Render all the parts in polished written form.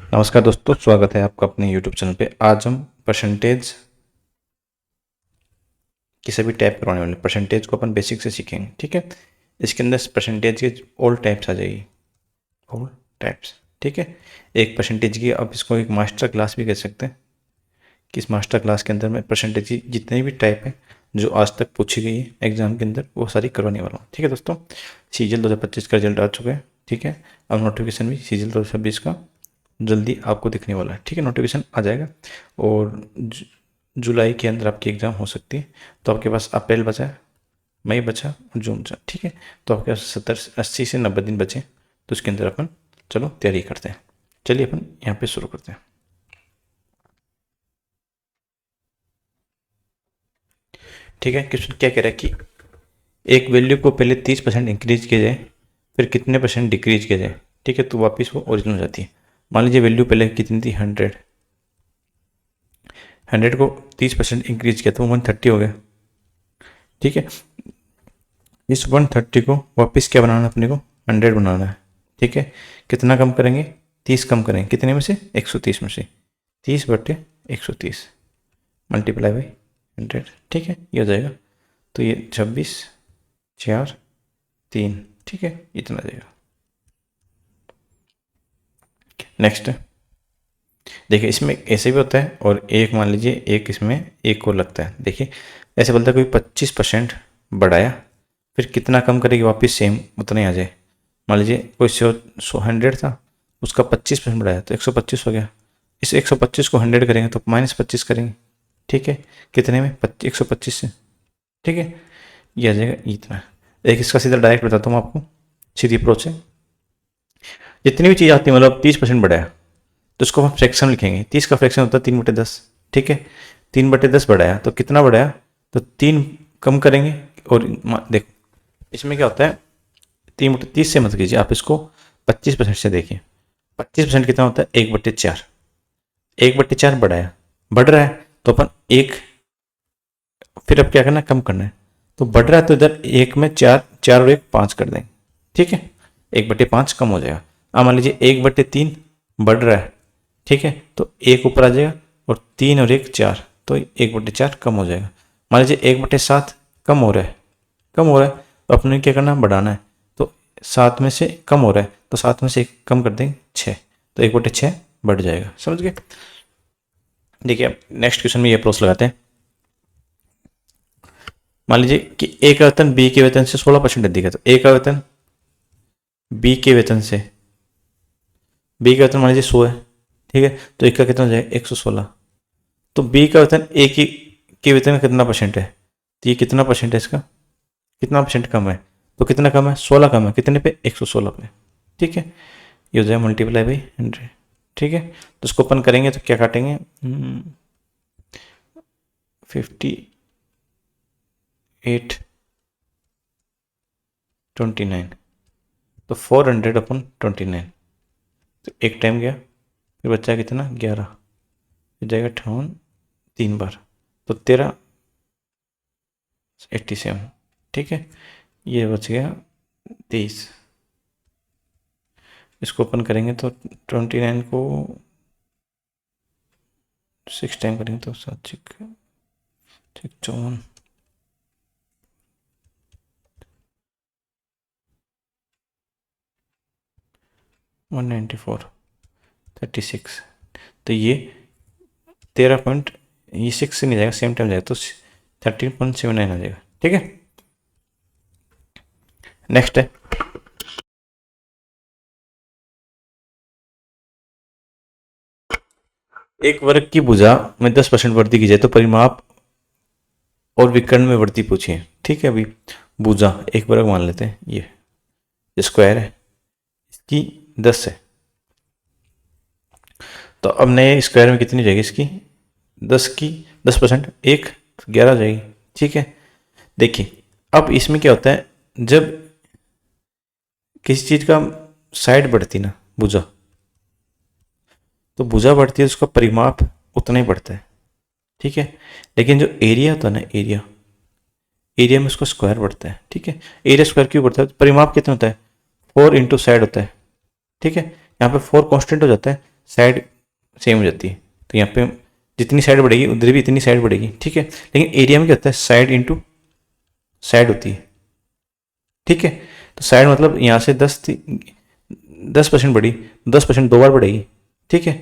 नमस्कार दोस्तों, स्वागत है आपका अपने YouTube चैनल पे। आज हम परसेंटेज की सभी टाइप करवाने वाले। परसेंटेज को अपन बेसिक से सीखेंगे, ठीक है। इसके अंदर परसेंटेज के ऑल टाइप्स आ जाएगी, ऑल टाइप्स, ठीक है। एक परसेंटेज की आप इसको एक मास्टर क्लास भी कह सकते हैं कि इस मास्टर क्लास के अंदर मैं परसेंटेज की जितने भी टाइप है जो आज तक पूछी गई है एग्जाम के अंदर वो सारी करवाने वाला हूँ, ठीक है दोस्तों। सीजीएल 2025 का रिजल्ट आ चुका है, ठीक है। अब नोटिफिकेशन भी सीजीएल 2026 का जल्दी आपको दिखने वाला है, ठीक है। नोटिफिकेशन आ जाएगा और जुलाई के अंदर आपकी एग्ज़ाम हो सकती है। तो आपके पास अप्रैल बचा, मई बचा और जून बचा, ठीक है। तो आपके पास 80 से 90 दिन बचे। तो उसके अंदर अपन चलो तैयारी करते हैं। चलिए अपन यहाँ पे शुरू करते हैं, ठीक है। क्वेश्चन क्या कह रहा है कि एक वैल्यू को पहले 30% इंक्रीज किया जाए, फिर कितने परसेंट डिक्रीज किया जाए, ठीक है। तो वापस वो ओरिजिनल हो जाती है। मान लीजिए वैल्यू पहले कितनी थी, 100 को 30% इंक्रीज किया तो 130 हो गया, ठीक है। इस 130 को वापस क्या बनाना है, अपने को 100 बनाना है, ठीक है। कितना कम करेंगे, 30 कम करेंगे, कितने में से, 130 में से। 30/130 मल्टीप्लाई बाई 100, ठीक है। ये हो जाएगा। तो ये 26, 4, 3, ठीक है, इतना आ जाएगा। नेक्स्ट देखिए, इसमें ऐसे भी होता है और एक मान लीजिए एक इसमें एक और लगता है। देखिए ऐसे बोलता है कोई 25% बढ़ाया, फिर कितना कम करेगी, वापस सेम उतना ही आ जाए। मान लीजिए कोई 100 था, उसका 25% बढ़ाया तो 125 हो गया। इस 125 को 100 करेंगे तो -25 करेंगे, ठीक है। कितने में, 125 से, ठीक है। ये आ जाएगा इतना। एक इसका सीधा डायरेक्ट बताता हूँ आपको, सीधी अप्रोच है। जितनी भी चीज़ आती है, मतलब 30% बढ़ाया तो उसको हम फ्रैक्शन लिखेंगे। 30 का फ्रैक्शन होता है 3/10, ठीक है। 3/10 बढ़ाया तो कितना बढ़ाया, तो 3 कम करेंगे। और देखो इसमें क्या होता है, 3/30 से मत कीजिए आप, इसको 25% से देखिए। 25% कितना होता है, 1/4। 1/4 बढ़ाया, बढ़ रहा है तो अपन एक, फिर अब क्या करना है, कम करना है। तो बढ़ रहा है तो इधर एक में 4, 4 और 1 5 कर देंगे, ठीक है। 1/5 कम हो जाएगा। अब मान लीजिए 1/3 बढ़ रहा है, ठीक है। तो एक ऊपर आ जाएगा और 3 और 1 4, तो 1/4 कम हो जाएगा। मान लीजिए 1/7 कम हो रहा है, कम हो रहा है तो अपने क्या करना है, बढ़ाना है। तो 7 में से कम हो रहा है तो 7 में से 1 कम कर देंगे, 6, तो 1/6 बढ़ जाएगा। समझ गए। देखिए अब नेक्स्ट क्वेश्चन में ये अप्रोच लगाते हैं। मान लीजिए कि ए का वेतन बी के वेतन से 16% अधिक है। तो ए का वेतन बी के वेतन से, बी का वेतन मान लीजिए 100 है, ठीक है। तो एक का कितना हो जाएगा, 116। तो बी का वेतन ए की के वेतन का कितना परसेंट है, तो ये कितना परसेंट है इसका, कितना परसेंट कम है। तो कितना कम है, 16 कम है, कितने पे, 116 पे, ठीक है। ये हो जाएगा मल्टीप्लाई बाई 100, ठीक है। तो इसको अपन करेंगे तो क्या काटेंगे, 58/29, तो 400/29। तो एक टाइम गया, फिर बचा कितना, 11, फिर जाएगा 58 3 बार, तो 13/87, ठीक है। ये बच गया 23। इसको अपन करेंगे तो 29 को 6 टाइम करेंगे तो 7 6 54, 194, 36। तो ये 13 पॉइंट, ये 6 से नहीं जाएगा, सेम टाइम जाएगा तो 13.79 आ जाएगा, ठीक है। नेक्स्ट है, एक वर्ग की भुजा में 10% वृद्धि की जाए तो परिमाप और विकर्ण में वृद्धि पूछिए, ठीक है। अभी भुजा एक वर्ग मान लेते हैं, ये स्क्वायर है, इसकी 10 है। तो अब नए स्क्वायर में कितनी जाएगी इसकी, 10 की 10%, 1 11 हो जाएगी, ठीक है। देखिए अब इसमें क्या होता है, जब किसी चीज का साइड बढ़ती ना, भुजा, तो भुजा बढ़ती है उसका परिमाप उतना ही बढ़ता है, ठीक है। लेकिन जो एरिया होता है ना, एरिया, एरिया में उसका स्क्वायर बढ़ता है, ठीक है। एरिया स्क्वायर क्यों बढ़ता है, परिमाप कितना होता है, 4 इंटू साइड होता है, ठीक है। यहाँ पे 4 कांस्टेंट हो जाता है साइड सेम हो जाती है। तो यहाँ पे जितनी साइड बढ़ेगी उधर भी इतनी साइड बढ़ेगी, ठीक है। लेकिन एरिया में क्या होता है, साइड इंटू साइड होती है, ठीक है। तो साइड मतलब यहाँ से 10% बढ़ी, 10% दो बार बढ़ेगी, ठीक है।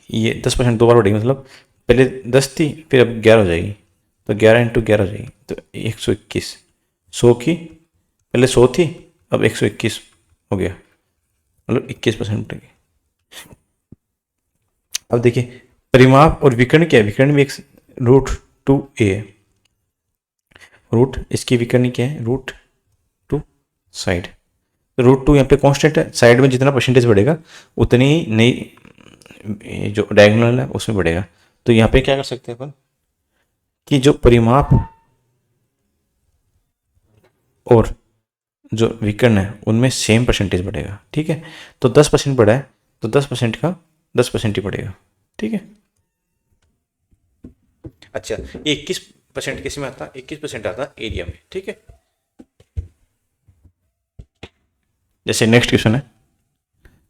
ये 10% दो बार बढ़ेगी, मतलब पहले 10 थी फिर अब 11 हो जाएगी, तो 11 इंटू 11 हो जाएगी, तो 121। 100 की पहले 100 थी, अब 121 हो गया, मतलब 21% बढ़ेगी। अब देखिए परिमाप और विकर्ण क्या है, विकर्ण भी एक √2a है। रूट इसकी विकर्ण क्या है, √2 साइड। √2 यहाँ पे कांस्टेंट है, साइड में जितना परसेंटेज बढ़ेगा उतनी ही नई जो डायगोनल है उसमें बढ़ेगा। तो यहाँ पे क्या कर सकते हैं अपन कि जो परिमाप और जो विकर्ण है उनमें सेम परसेंटेज बढ़ेगा, ठीक है। तो 10% बढ़ा है तो 10% का 10% ही बढ़ेगा, ठीक है। अच्छा, ये 21% किस में आता है, 21% आता है एरिया में, ठीक है। जैसे नेक्स्ट क्वेश्चन है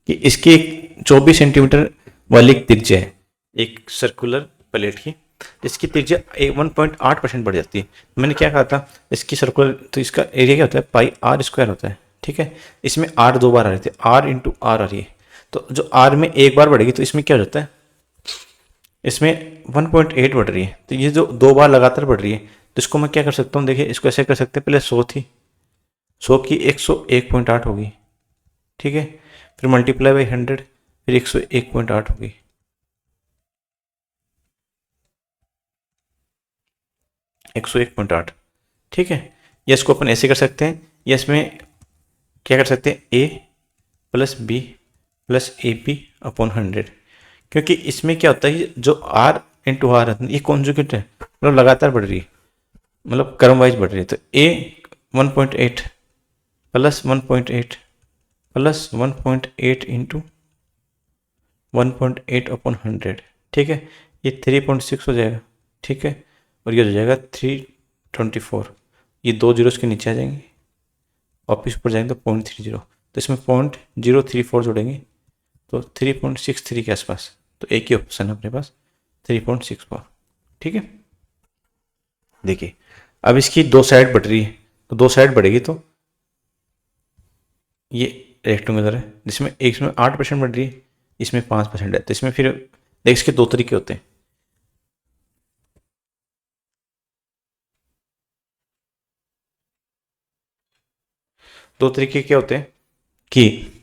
कि इसकी एक 24 सेंटीमीटर वाली एक त्रिज्या है एक सर्कुलर प्लेट की, जिसकी त्रिज्या 1.8% बढ़ जाती है। मैंने क्या कहा था, इसकी सर्कुलर, तो इसका एरिया क्या होता है, पाई आर स्क्वायर होता है, ठीक है। इसमें आर दो बार आ रहे थे, आर इंटू आर आ रही है, तो जो आर में एक बार बढ़ेगी तो इसमें क्या हो जाता है, इसमें 1.8 बढ़ रही है। तो ये जो दो बार लगातार बढ़ रही है, तो इसको मैं क्या कर सकता हूँ, देखिए इसको ऐसे कर सकते हैं, पहले 100 थी, 100 की 101.8 होगी, ठीक है। फिर मल्टीप्लाई बाई 100, फिर 101.8 होगी, 101.8, ठीक है। या इसको अपन ऐसे कर सकते हैं, या इसमें क्या कर सकते हैं, A plus B plus A B upon 100, क्योंकि इसमें क्या होता है, जो आर इंटू आर है ये कॉन्जुगेट है, मतलब लगातार बढ़ रही है, मतलब क्रम वाइज बढ़ रही है। तो ए 1.8 प्लस 1.8 प्लस 1.8 इंटू 1.8 अपॉन 100, ठीक है। ये 3.6 हो जाएगा, ठीक है। और ये हो जाएगा 324, ये दो जीरो के नीचे आ जाएंगे, वापिस ऊपर जाएंगे तो 0.30, तो इसमें 0.034 जोड़ेंगे तो 3.63 के आसपास। तो एक ही ऑप्शन है अपने पास, 3.64, ठीक है। देखिए अब इसकी दो साइड बढ़ रही है, तो दो साइड बढ़ेगी तो ये रेक्टेंगुलर है, जिसमें एक इसमें 8% बढ़ रही है, इसमें 5% है। तो इसमें फिर देख, इसके दो तरीके होते हैं, दो तरीके क्या होते हैं कि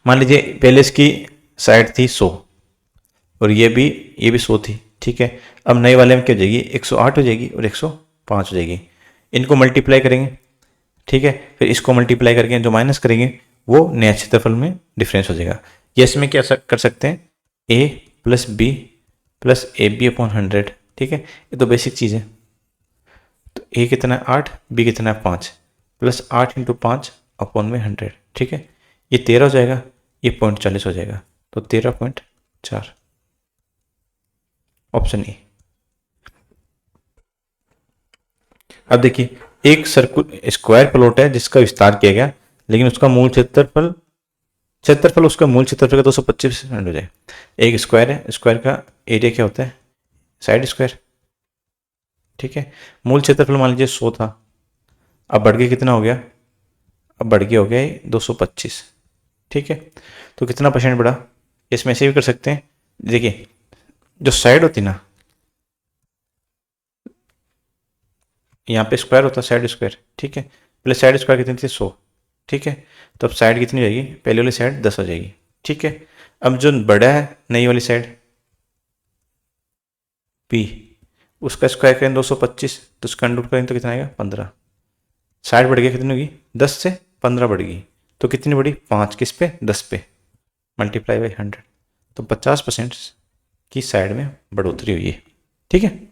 मान लीजिए पहले इसकी साइड थी 100 और ये भी 100 थी, ठीक है। अब नए वाले में क्या हो जाएगी, 108 हो जाएगी और 105 हो जाएगी। इनको मल्टीप्लाई करेंगे, ठीक है। फिर इसको मल्टीप्लाई करके जो माइनस करेंगे वो नया क्षेत्रफल में डिफरेंस हो जाएगा। ये इसमें क्या कर सकते हैं, A plus B plus A B upon 100, ठीक है। ये तो बेसिक चीज़ है। तो ए कितना है 8, बी कितना है 5, प्लस 8 इंटू 5 अपॉन में 100, ठीक है। ये 13 हो जाएगा, ये 0.40 हो जाएगा, तो 13.4, ऑप्शन ए। अब देखिए एक सर्कुल स्क्वायर प्लॉट है जिसका विस्तार किया गया, लेकिन उसका मूल क्षेत्रफल क्षेत्रफल उसका मूल क्षेत्रफल का 225% हो जाए। एक स्क्वायर है, स्क्वायर का एरिया क्या होता है, साइड स्क्वायर, ठीक है। मूल क्षेत्रफल मान लीजिए 100 था, अब बढ़ के कितना हो गया, अब बढ़ के हो गया 225, ठीक है। तो कितना परसेंट बढ़ा, इसमें ऐसे भी कर सकते हैं। देखिए जो साइड होती ना, यहाँ पे स्क्वायर होता है साइड स्क्वायर, ठीक है। पहले साइड स्क्वायर कितनी थी 100, ठीक है। तो अब साइड कितनी हो जाएगी, पहले वाली साइड 10 हो जाएगी, ठीक है। अब जो बड़ा है नई वाली साइड पी, उसका स्क्वायर करें 225, तो उसका अंडर करें तो कितना आएगा 15। साइड बढ़ गया, कितनी होगी 10 से 15 बढ़ गई, तो कितनी बढ़ी 5, किस पे 10 पे, मल्टीप्लाई बाई 100, तो 50% की साइड में बढ़ोतरी हुई है, ठीक है।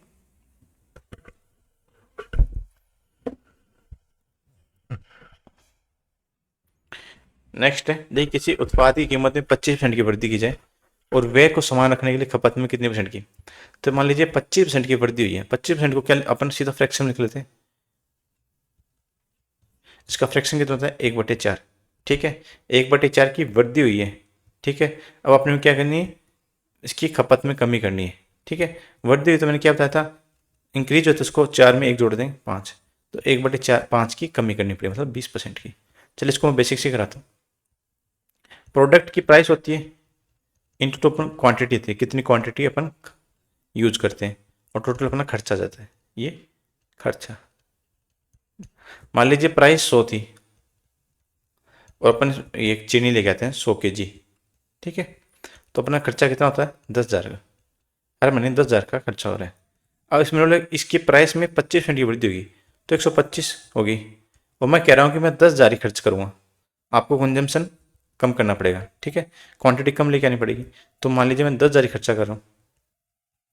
नेक्स्ट है, देखिए किसी उत्पाद की कीमत में 25% की वृद्धि की जाए और व्यय को समान रखने के लिए खपत में कितने परसेंट की। तो मान लीजिए 25% की वृद्धि हुई है, 25% को क्या अपन सीधा फ्रैक्शन में लिख लेते हैं, इसका फ्रैक्शन कितना होता है 1/4, ठीक है, 1/4 की वृद्धि हुई है। ठीक है, अब आपने क्या करनी है, इसकी खपत में कमी करनी है। ठीक है, वृद्धि हुई तो मैंने क्या बताया था, इंक्रीज हो तो उसको 4 में 1 जोड़ दें 5, तो 1/4 5 की कमी करनी पड़ेगी, मतलब 20% की। चलिए इसको मैं बेसिक से कराता हूँ। प्रोडक्ट की प्राइस होती है इंटू तो अपन क्वांटिटी थी, कितनी क्वांटिटी अपन यूज करते हैं, और टोटल अपना खर्चा जाता है, ये खर्चा। मान लीजिए प्राइस 100 थी और अपन ये चीनी लेके आते हैं 100 kg। ठीक है, तो अपना खर्चा कितना होता है 10,000 का, हर महीने 10,000 का खर्चा हो रहा है। अब इसमें बोले इसकी प्राइस में 25% की वृद्धि होगी तो 125 होगी, और मैं कह रहा हूँ कि मैं 10,000 ही खर्च करूँगा, आपको कंजम्पशन कम करना पड़ेगा। ठीक है, क्वांटिटी कम लेके आनी पड़ेगी। तो मान लीजिए मैं 10,000 ही खर्चा कर रहा हूँ।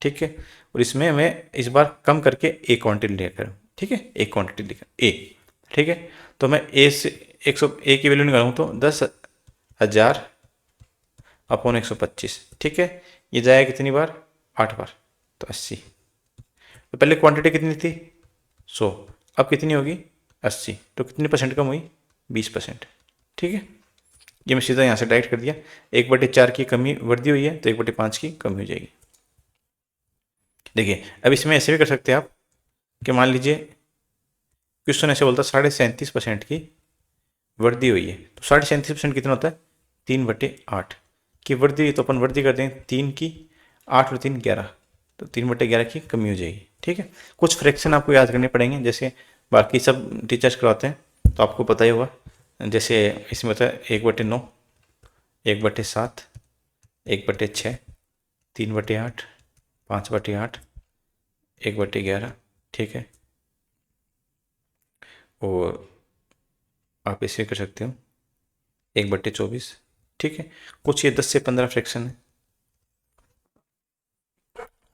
ठीक है, और इसमें मैं इस बार कम करके एक क्वांटिटी लेकर, ठीक है, एक क्वांटिटी लेकर ए। ठीक है, तो मैं ए से 100 की वैल्यू निकालूँ तो 10,000 अपॉन 125। ठीक है, ये जाएगा कितनी बार, 8 बार, तो 80। तो पहले क्वांटिटी कितनी थी 100, अब कितनी होगी 80, तो कितनी परसेंट कम हुई 20%। ठीक है, ये मैं सीधा यहाँ से डायरेक्ट कर दिया, 1/4 की कमी वृद्धि हुई है तो 1/5 की कमी हो जाएगी। देखिए अब इसमें ऐसे भी कर सकते हैं आप कि मान लीजिए क्वेश्चन ऐसे बोलता 37.5% की वृद्धि हुई है, तो 37.5% कितना होता है 3/8 की वृद्धि हुई, तो अपन वृद्धि कर दें 3 की, 8 और 3 11, तो 3/11 की कमी हो जाएगी। ठीक है, कुछ फ्रैक्शन आपको याद करने पड़ेंगे, जैसे बाकी सब टीचर्स करवाते हैं तो आपको पता ही होगा, जैसे इसमें होता है 1/9, 1/7, 1/6, 3/8, 5/8, 1/11। ठीक है, और आप इसे कर सकते हो 1/24। ठीक है, कुछ ये 10 से 15 फ्रैक्शन है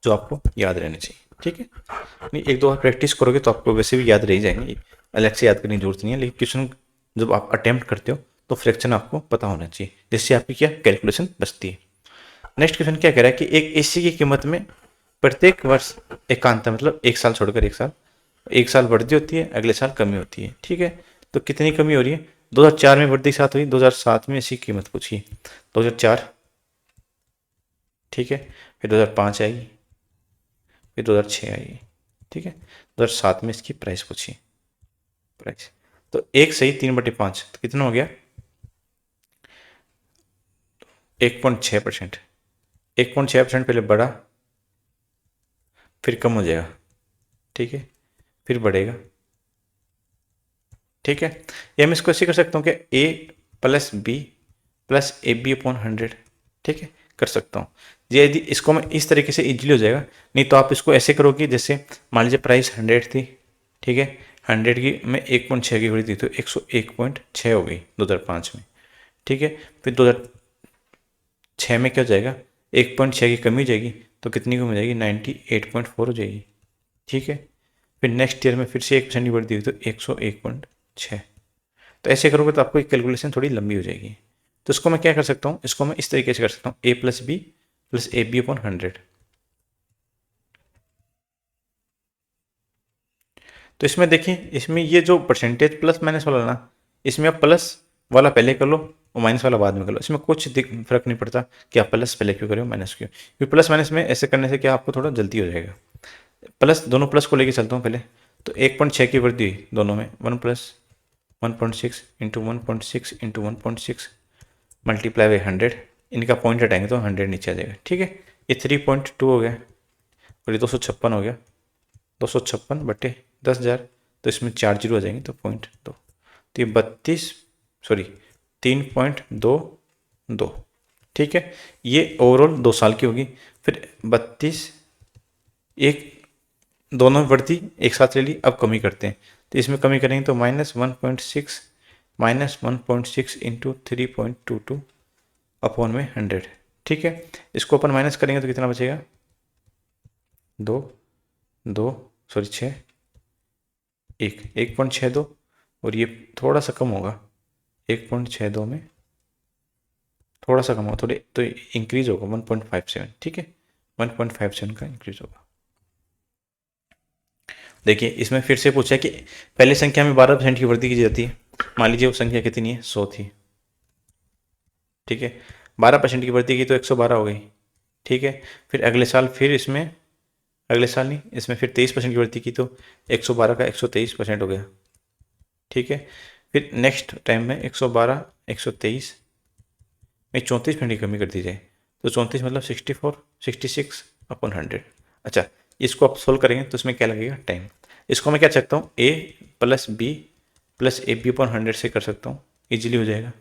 जो आपको याद रहने चाहिए। ठीक है, नहीं एक दो बार प्रैक्टिस करोगे तो आपको वैसे भी याद रह जाएंगे, अलग से याद करने की जरूरत नहीं है, लेकिन क्वेश्चन जब आप अटेम्प्ट करते हो तो फ्रैक्शन आपको पता होना चाहिए, जिससे आपकी क्या कैलकुलेशन बचती है। नेक्स्ट क्वेश्चन क्या कह रहा है कि एक एसी की कीमत में प्रत्येक वर्ष एकांतर, मतलब एक साल छोड़कर एक साल वृद्धि होती है, अगले साल कमी होती है। ठीक है, तो कितनी कमी हो रही है, 2004 में वृद्धि के साथ हुई, 2007 में इसी कीमत पूछी, 2004। ठीक है, फिर 2005 आएगी, फिर 2006 आएगी। ठीक है, 2007 में इसकी प्राइस पूछी, प्राइस तो एक सही 3/5, तो कितना हो गया 1.6%। 1.6% पहले बढ़ा, फिर कम हो जाएगा। ठीक है, फिर बढ़ेगा। ठीक है, या मैं इसको ऐसे कर सकता हूँ कि A plus B plus A B upon 100। ठीक है, कर सकता हूँ ये, यदि इसको मैं इस तरीके से इजीली हो जाएगा। नहीं तो आप इसको ऐसे करोगे, जैसे मान लीजिए प्राइस 100 थी। ठीक है, 100 की मैं 1.6 की हुई थी तो 101.6 हो गई 2005 में। ठीक है, फिर 2006 में क्या हो जाएगा, 1.6 की कमी हो जाएगी, तो कितनी कमी हो जाएगी 98.4 हो जाएगी। ठीक है, फिर नेक्स्ट ईयर में फिर से 1% की वृद्धि हुई तो 101.6। तो ऐसे करोगे तो आपको कैलकुलेशन थोड़ी लंबी हो जाएगी। तो इसको मैं क्या कर सकता हूँ, इसको मैं इस तरीके से कर सकता हूँ, A plus B plus A B upon 100। तो इसमें देखिए, इसमें ये जो परसेंटेज प्लस माइनस वाला ना, इसमें आप प्लस वाला पहले कर लो और माइनस वाला बाद में कर लो, इसमें कुछ फर्क नहीं पड़ता कि आप प्लस पहले क्यों करो माइनस क्यों, क्योंकि प्लस माइनस में ऐसे करने से क्या आपको थोड़ा जल्दी हो जाएगा। प्लस दोनों प्लस को लेके चलता हूँ पहले, तो 1.6 की वृद्धि हुई दोनों में, 1 plus 1.6 into 1.6 into 1.6 multiply by 100, इनका पॉइंट हटाएंगे तो 100 नीचे आ जाएगा। ठीक है, ये 3.2 हो गया और ये 256 हो गया, 256/10,000, तो इसमें 4 जीरो आ जाएंगे तो 0.2, तो ये 3.22। ठीक है, ये ओवरऑल 2 साल की होगी। फिर 32, एक दोनों बढ़ती एक साथ ले ली, अब कमी करते हैं, तो इसमें कमी करेंगे तो -1.6 इंटू 3.22 अपॉन में 100। ठीक है, इसको अपन माइनस करेंगे तो कितना बचेगा 2 2 सॉरी 6 1.62, और ये थोड़ा सा कम होगा 1.62 में थोड़ा सा कम होगा, थोड़े तो इंक्रीज होगा 1.57। ठीक है, 1.57 का इंक्रीज होगा। देखिए इसमें फिर से पूछा कि पहली संख्या में 12% की वृद्धि की जाती है। मान लीजिए वो संख्या कितनी है 100 थी, ठीक है, 12% की वृद्धि की तो 112 हो गई। ठीक है, फिर अगले साल फिर इसमें, अगले साल नहीं, इसमें फिर 23% की वृद्धि की तो 112 का 123% हो गया। ठीक है, फिर नेक्स्ट टाइम में 112, 123 में 34% की कमी कर दी जाए तो 34 मतलब 64, 66 अपॉन 100। अच्छा, इसको आप सोल्व करेंगे तो इसमें क्या लगेगा, टाइम। इसको मैं क्या सकता हूँ, A plus B plus A B upon 100 से कर सकता हूँ, ईजिली हो जाएगा।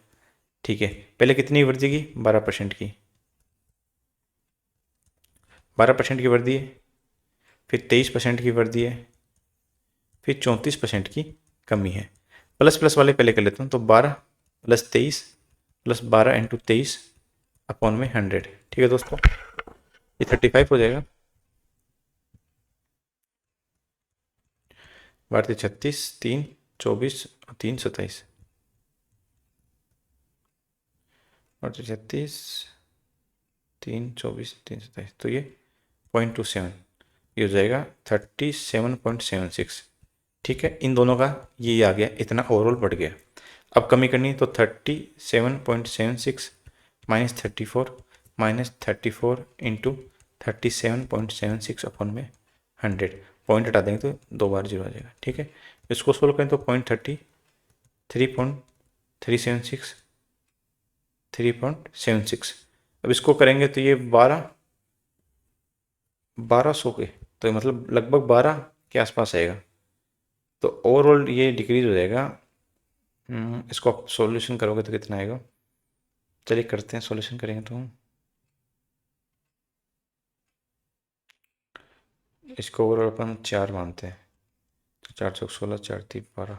ठीक है, पहले कितनी वृद्धि की, 12% की, 12% की वृद्धि है, फिर 23% की वृद्धि है, फिर 34% की कमी है। प्लस प्लस वाले पहले कर लेता हूँ, तो 12 प्लस 23 प्लस 12 इंटू 23 अपॉन में 100। ठीक है दोस्तों, ये 35 हो जाएगा। 12 36, 3 24 और 3 27, 12 36, 3 24 3 27, तो ये 0.27, ये हो जाएगा 37.76। ठीक है, इन दोनों का ये आ गया, इतना ओवरऑल बढ़ गया। अब कमी करनी है तो 37.76 माइनस 34 माइनस 34 इंटू 37.76 अपॉन में 100, पॉइंट हटा देंगे तो 2 बार 0 आ जाएगा। ठीक है, इसको सोल्व करें तो 3.76 3.76। अब इसको करेंगे तो ये 1200 के, तो मतलब लगभग 12 के आसपास आएगा। तो ओवरऑल ये डिक्रीज हो जाएगा। इसको आप सॉल्यूशन करोगे तो कितना आएगा, चलिए करते हैं, सॉल्यूशन करेंगे तो इसको ओवरऑल अपन 4 मानते हैं, तो 4 चौक 16, 4 3 12,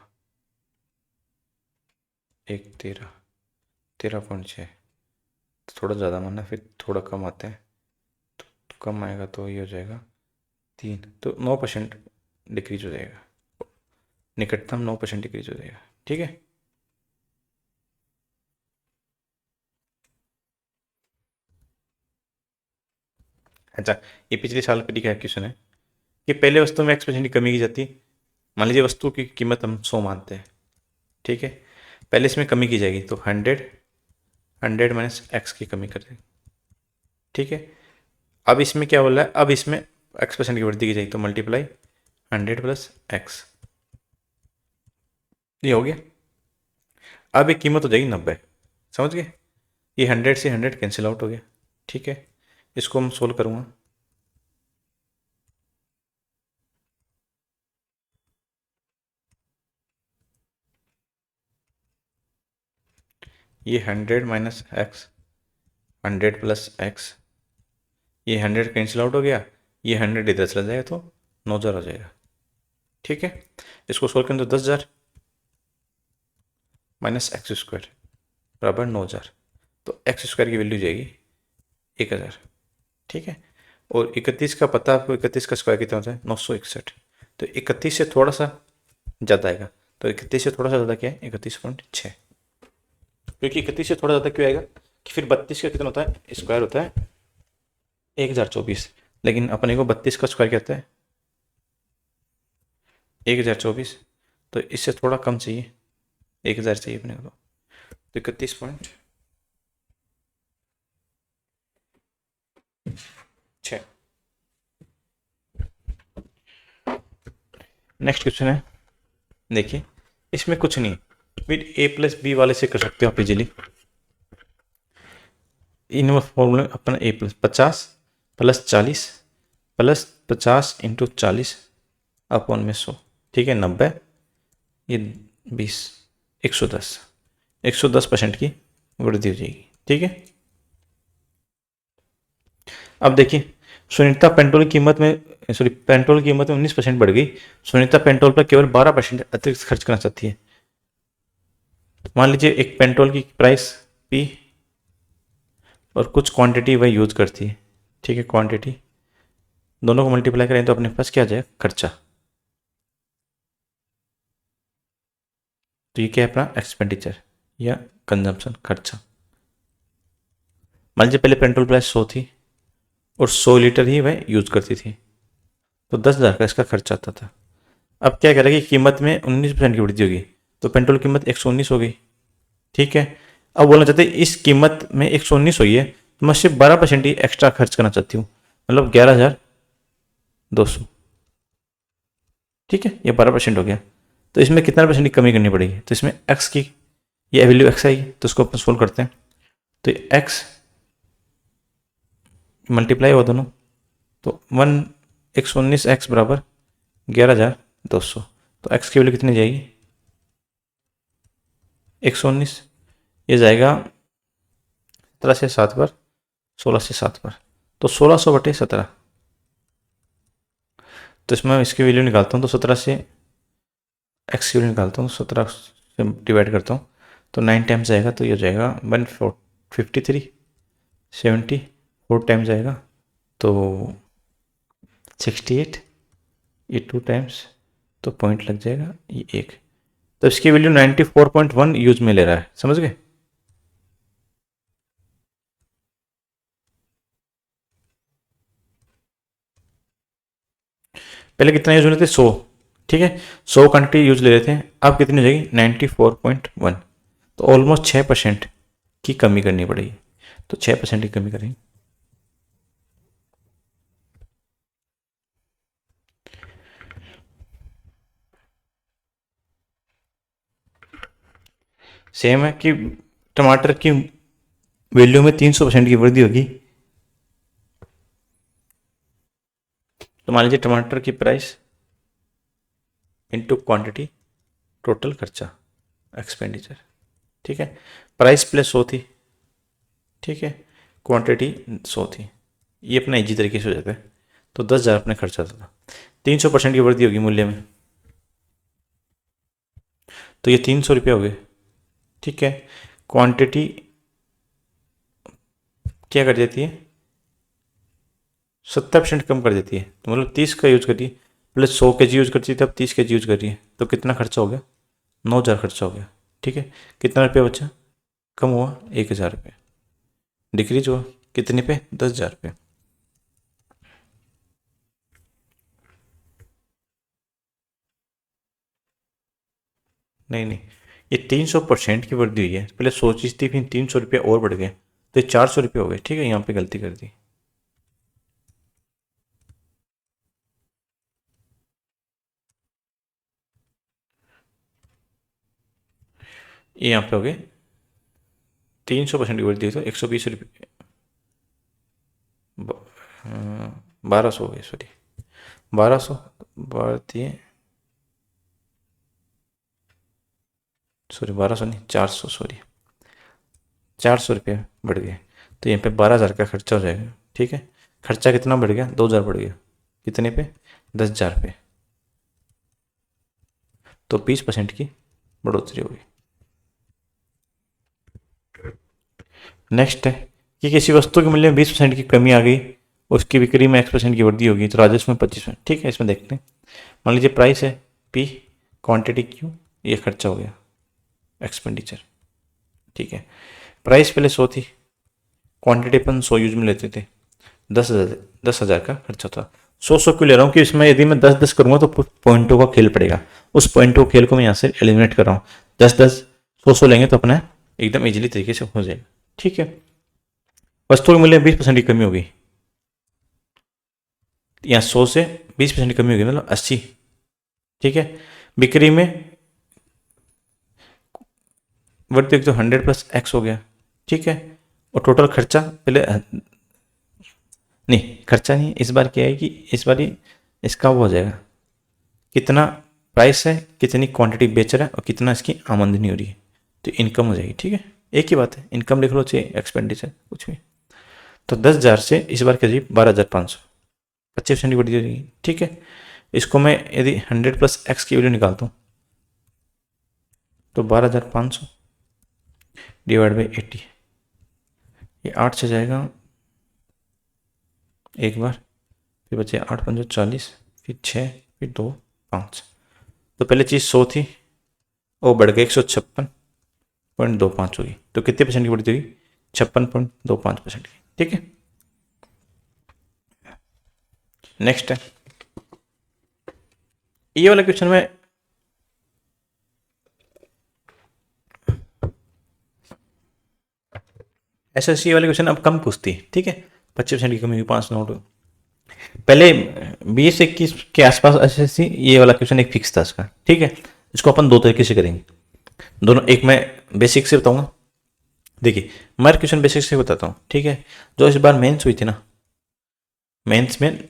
1 13, 13.6, थोड़ा ज़्यादा मानना, फिर थोड़ा कम आता है तो कम आएगा, तो ये हो जाएगा 3, तो 9% डिक्रीज हो जाएगा, निकटतम 9% डिक्रीज हो जाएगा। ठीक है, अच्छा, ये पिछले साल का क्या क्वेश्चन है कि पहले वस्तु में X% की कमी की जाती है। मान लीजिए वस्तु की कीमत हम 100 मानते हैं। ठीक है, पहले इसमें कमी की जाएगी तो 100 माइनस एक्स की कमी कर देंगे। ठीक है, अब इसमें क्या बोला है, अब इसमें X% की वृद्धि की जाएगी तो मल्टीप्लाई 100 प्लस एक्स, ये हो गया। अब एक कीमत हो जाएगी 90, समझ गए, ये 100 से 100 कैंसिल आउट हो गया। ठीक है, इसको हम सोल्व करूँगा, ये 100 माइनस एक्स, 100 प्लस एक्स, ये 100 कैंसिल आउट हो गया, ये 100 इधर चला जाएगा तो 9000 हो जाएगा। ठीक है, इसको सोल्व करें तो 10,000 माइनस एक्स स्क्वायर बराबर 9000, तो एक्स स्क्वायर की वैल्यू जाएगी 1000। ठीक है, और 31 का पता आपको, 31 का स्क्वायर कितना होता है, 961, तो 31 से थोड़ा सा ज़्यादा आएगा, तो 31 से थोड़ा सा ज़्यादा क्या है, 31.6, क्योंकि 31 से थोड़ा ज़्यादा क्यों आएगा कि फिर 32 का कितना होता है, स्क्वायर होता है 1024, लेकिन अपने को 32 का स्क्वायर क्या होता है 1024, तो इससे थोड़ा कम चाहिए, 1000 चाहिए अपने को, तो 31.6। नेक्स्ट क्वेश्चन है, देखिए इसमें कुछ नहीं, फिर ए प्लस बी वाले से कर सकते हो आप इजीली। इन फॉर्मूले अपना A plus 50 plus 40 plus 50 into 40 upon में 100। ठीक है, 90, ये 20, 110, 110% की वृद्धि हो जाएगी। ठीक है, अब देखिए सुनीता पेट्रोल की कीमत में, सॉरी पेट्रोल की कीमत में 19% बढ़ गई, सुनीता पेट्रोल पर केवल 12% अतिरिक्त खर्च करना चाहती है। मान लीजिए एक पेट्रोल की प्राइस पी और कुछ क्वांटिटी वह यूज करती है। ठीक है, क्वांटिटी दोनों को मल्टीप्लाई करें तो अपने पास क्या आ जाएगा, खर्चा। तो ये क्या है अपना एक्सपेंडिचर या कंजम्पशन, खर्चा। मान लीजिए पहले पेट्रोल प्राइस 100 थी और 100 लीटर ही वह यूज करती थी, तो 10,000 का इसका खर्चा आता था। अब क्या करेगी, कीमत में 19% की वृद्धि होगी, तो पेट्रोल कीमत 119 हो गई। ठीक है, अब बोलना चाहते हैं इस कीमत में 119 हुई है तो मैं सिर्फ 12% ही एक्स्ट्रा खर्च करना चाहती हूँ, मतलब 11,200। ठीक है, ये 12% हो गया। तो इसमें कितना परसेंट की कमी करनी पड़ेगी, तो इसमें एक्स की ये वैल्यू एक्स आएगी, तो उसको अपन सोल्व करते हैं। तो एक्स मल्टीप्लाई हुआ दोनों, तो 119x बराबर 11,200। तो एक्स की वैल्यू कितनी जाएगी 119, ये जाएगा 17 से 7 पर, 16 से 7 पर, तो 1600/17। तो इसमें इसकी वैल्यू निकालता हूँ, तो 17 से एक्स की वैल्यू निकालता हूँ, 17 से डिवाइड करता हूँ, तो 9 टाइम्स आएगा, तो ये हो जाएगा 153, 70 4 टाइम्स आएगा तो 68, ये 2 टाइम्स, तो पॉइंट लग जाएगा ये 1। तो इसकी वैल्यू 94.1 यूज में ले रहा है, समझ गए। पहले कितना यूज हो रहे थे 100, ठीक है 100 क्वान्टिटी यूज ले रहे थे, अब कितनी हो जाएगी 94.1, तो ऑलमोस्ट 6% की कमी करनी पड़ेगी, तो 6% की कमी करेंगे। सेम है कि टमाटर की वैल्यू में 300% की वृद्धि होगी, तो मान लीजिए टमाटर की प्राइस इनटू क्वांटिटी टोटल खर्चा एक्सपेंडिचर, ठीक है, प्राइस प्लस 100 थी, ठीक है, क्वांटिटी 100 थी, ये अपना इजी तरीके से हो जाता है। तो 10,000 अपने खर्चा था, 300% की वृद्धि होगी मूल्य में, तो ये 300 रुपये हो गए, ठीक है। क्वांटिटी क्या कर देती है 70% कम कर देती है, तो मतलब 30 का यूज करिए, प्लस 100 kg यूज करती थी, अब 30 kg यूज करिए, तो कितना खर्चा हो गया 9,000 खर्चा हो गया, ठीक है। कितना रुपया बचा, कम हुआ 1,000 रुपये, डिक्रीज हुआ कितने पे 10,000 पे। नहीं नहीं, ये 300% की वृद्धि हुई है, पहले 100 चीज थी, फिर 300 रुपये और बढ़ गए, तो ये 400 रुपये हो गए, ठीक है, यहाँ पे गलती कर दी। ये यहाँ पे हो गए 300% की वृद्धि हुई, तो 120 रुपये, 1200 हो गए, सॉरी 1200, भारतीय, सॉरी 1200 नहीं 400, सॉरी 400 रुपये बढ़ गए, तो यहाँ पे 12,000 का खर्चा हो जाएगा, ठीक है। खर्चा कितना बढ़ गया 2,000 बढ़ गया, कितने पे 10,000 पे, तो 20% की बढ़ोतरी होगी। नेक्स्ट है कि किसी वस्तु के मूल्य में 20% की कमी आ गई, उसकी बिक्री में X% की वृद्धि होगी, तो राजस्व में 25%, ठीक है। इसमें देखते हैं, मान लीजिए प्राइस है P, क्वांटिटी Q, ये खर्चा हो गया एक्सपेंडिचर, ठीक है। प्राइस पहले 100 थी, क्वांटिटी अपन 100 यूज में लेते थे, 10,000 का खर्चा था। 100 क्यों ले रहा हूँ कि इसमें यदि मैं 10-10 करूंगा तो पॉइंटों का खेल पड़ेगा, उस पॉइंटों के खेल को मैं यहाँ से एलिमिनेट कर रहा हूँ। 10-10 100 लेंगे तो अपना एकदम इजीली तरीके से हो जाएगा, ठीक है। वस्तु के मूल्य में 20% की कमी होगी, यहाँ 100 से 20% की कमी होगी, मतलब 80, ठीक है। बिक्री में वृद्धि तो 100 + X हो गया, ठीक है। और टोटल खर्चा पहले नहीं, खर्चा नहीं, इस बार क्या है कि इस बार इसका वो हो जाएगा, कितना प्राइस है, कितनी क्वांटिटी बेच रहा है और कितना इसकी आमदनी हो रही है, तो इनकम हो जाएगी, ठीक है। एक ही बात है, इनकम लिख लो चाहे एक्सपेंडिचर कुछ भी। तो 10,000 से इस बार करीब 12,500, 25% की बढ़ी हो जाएगी, ठीक है। इसको मैं यदि 100 + X की वैल्यू निकालता हूँ, तो 12,500 डिवाइड बाई 80, ये 8 से जाएगा एक बार, फिर बचे 8×5 = 40, फिर 6, फिर 2, 5। तो पहले चीज़ 100 थी, वो बढ़ गई 156.25 होगी, तो कितने परसेंट की बढ़ती होगी 56.25% की, ठीक है। नेक्स्ट है ये वाला क्वेश्चन में एसएससी वाले क्वेश्चन अब कम पूछती है, ठीक है। 25% की कमी हुई, 5 नोट। पहले 20-21 के आसपास एसएससी ये वाला क्वेश्चन एक फिक्स था इसका, ठीक है। इसको अपन 2 तरीके से करेंगे दोनों। एक मैं बेसिक से बताऊंगा, देखिए मैं क्वेश्चन बेसिक से बताता हूँ, ठीक है। जो इस बार मेंस हुई थी ना, मेंस में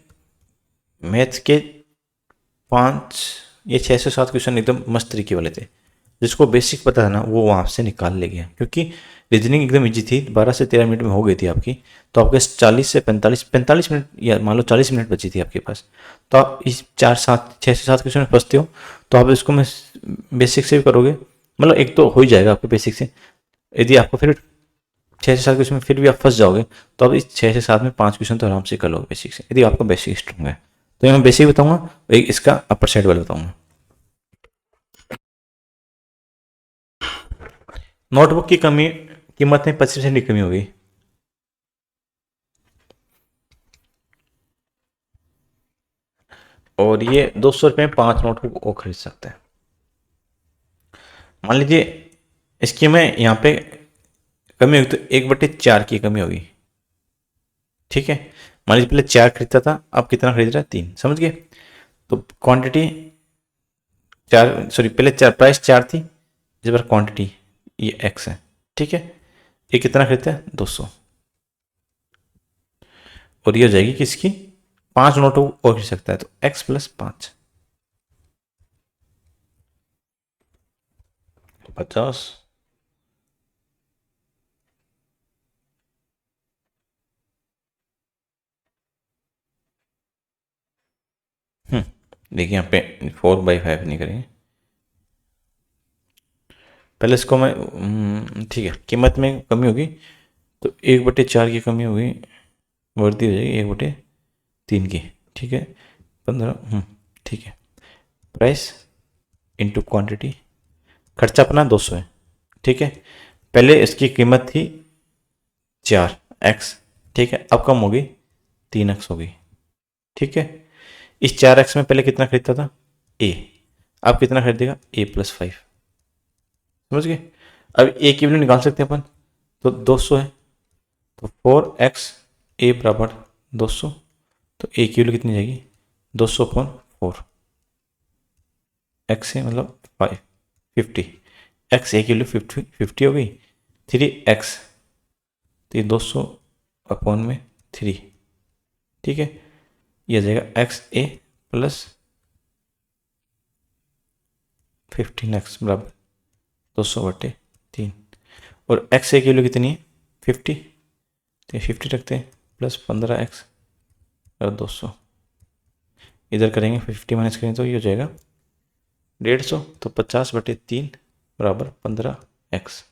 मैथ्स के 5 या 6 से 7 क्वेश्चन एकदम मस्त तरीके वाले थे। जिसको बेसिक पता था ना वो वहाँ से निकाल ले गया, क्योंकि रीजनिंग एकदम इजी थी, 12 से 13 मिनट में हो गई थी आपकी। तो आपके 40 से 45 मिनट या मान लो 40 मिनट बची थी आपके पास। तो आप इस 6 से 7 क्वेश्चन में फंसते हो, तो आप इसको मैं बेसिक से भी करोगे, मतलब एक तो हो ही जाएगा आपको बेसिक से। यदि आपको फिर 6 से 7 क्वेश्चन में फिर भी आप फंस जाओगे, तो आप इस 6 से 7 में 5 क्वेश्चन तो आराम से कर लोगे बेसिक से, यदि आपका बेसिक स्ट्रॉन्ग है। तो मैं बेसिक बताऊंगा, एक इसका अपर साइड वाला बताऊंगा। नोटबुक की कमी कीमत में 25% की कमी हो गई। और ये 200 रुपये में 5 नोटबुक वो खरीद सकते हैं। मान लीजिए इसकी मैं यहाँ पे कमी होगी तो 1/4 की कमी होगी, ठीक है। मान लीजिए पहले 4 खरीदता था, अब कितना खरीद रहा है? 3, समझ गए। तो क्वांटिटी 4, सॉरी पहले 4 प्राइस 4 थी, इस बार क्वांटिटी ये x है, ठीक है। ये कितना खरीदता है? 200। और ये हो जाएगी किसकी? 5 नोटों और खरीद सकता है, तो x + 5 50। देखिए यहाँ पे 4/5 नहीं करेंगे, पहले इसको मैं ठीक है। कीमत में कमी होगी तो 1/4 की कमी होगी, वर्दी हो जाएगी 1/3 की, ठीक है। 15, ठीक है। प्राइस इंटू क्वांटिटी, खर्चा अपना 200 है, ठीक है। पहले इसकी कीमत थी 4x, ठीक है। अब कम होगी 3x हो गई, ठीक है। इस 4x में पहले कितना खरीदता था? a, अब कितना खरीदेगा? a + 5, समझ गए। अब a की वैल्यू निकाल सकते हैं अपन, तो 200 है, तो 4x a बराबर 200, तो a की वैल्यू कितनी जाएगी? 200/4, x है मतलब 50, x a की वैल्यू 50 हो गई। 3x, तो ये 200/3, ठीक है। ये आ जाएगा xa + 15x बराबर 200/3। और एक्स ए की वैल्यू कितनी है? 50, तो 50 रखते हैं, +15x और 200। इधर करेंगे 50 माइनस करेंगे तो ये हो जाएगा 150, तो 50/3 बराबर 15x।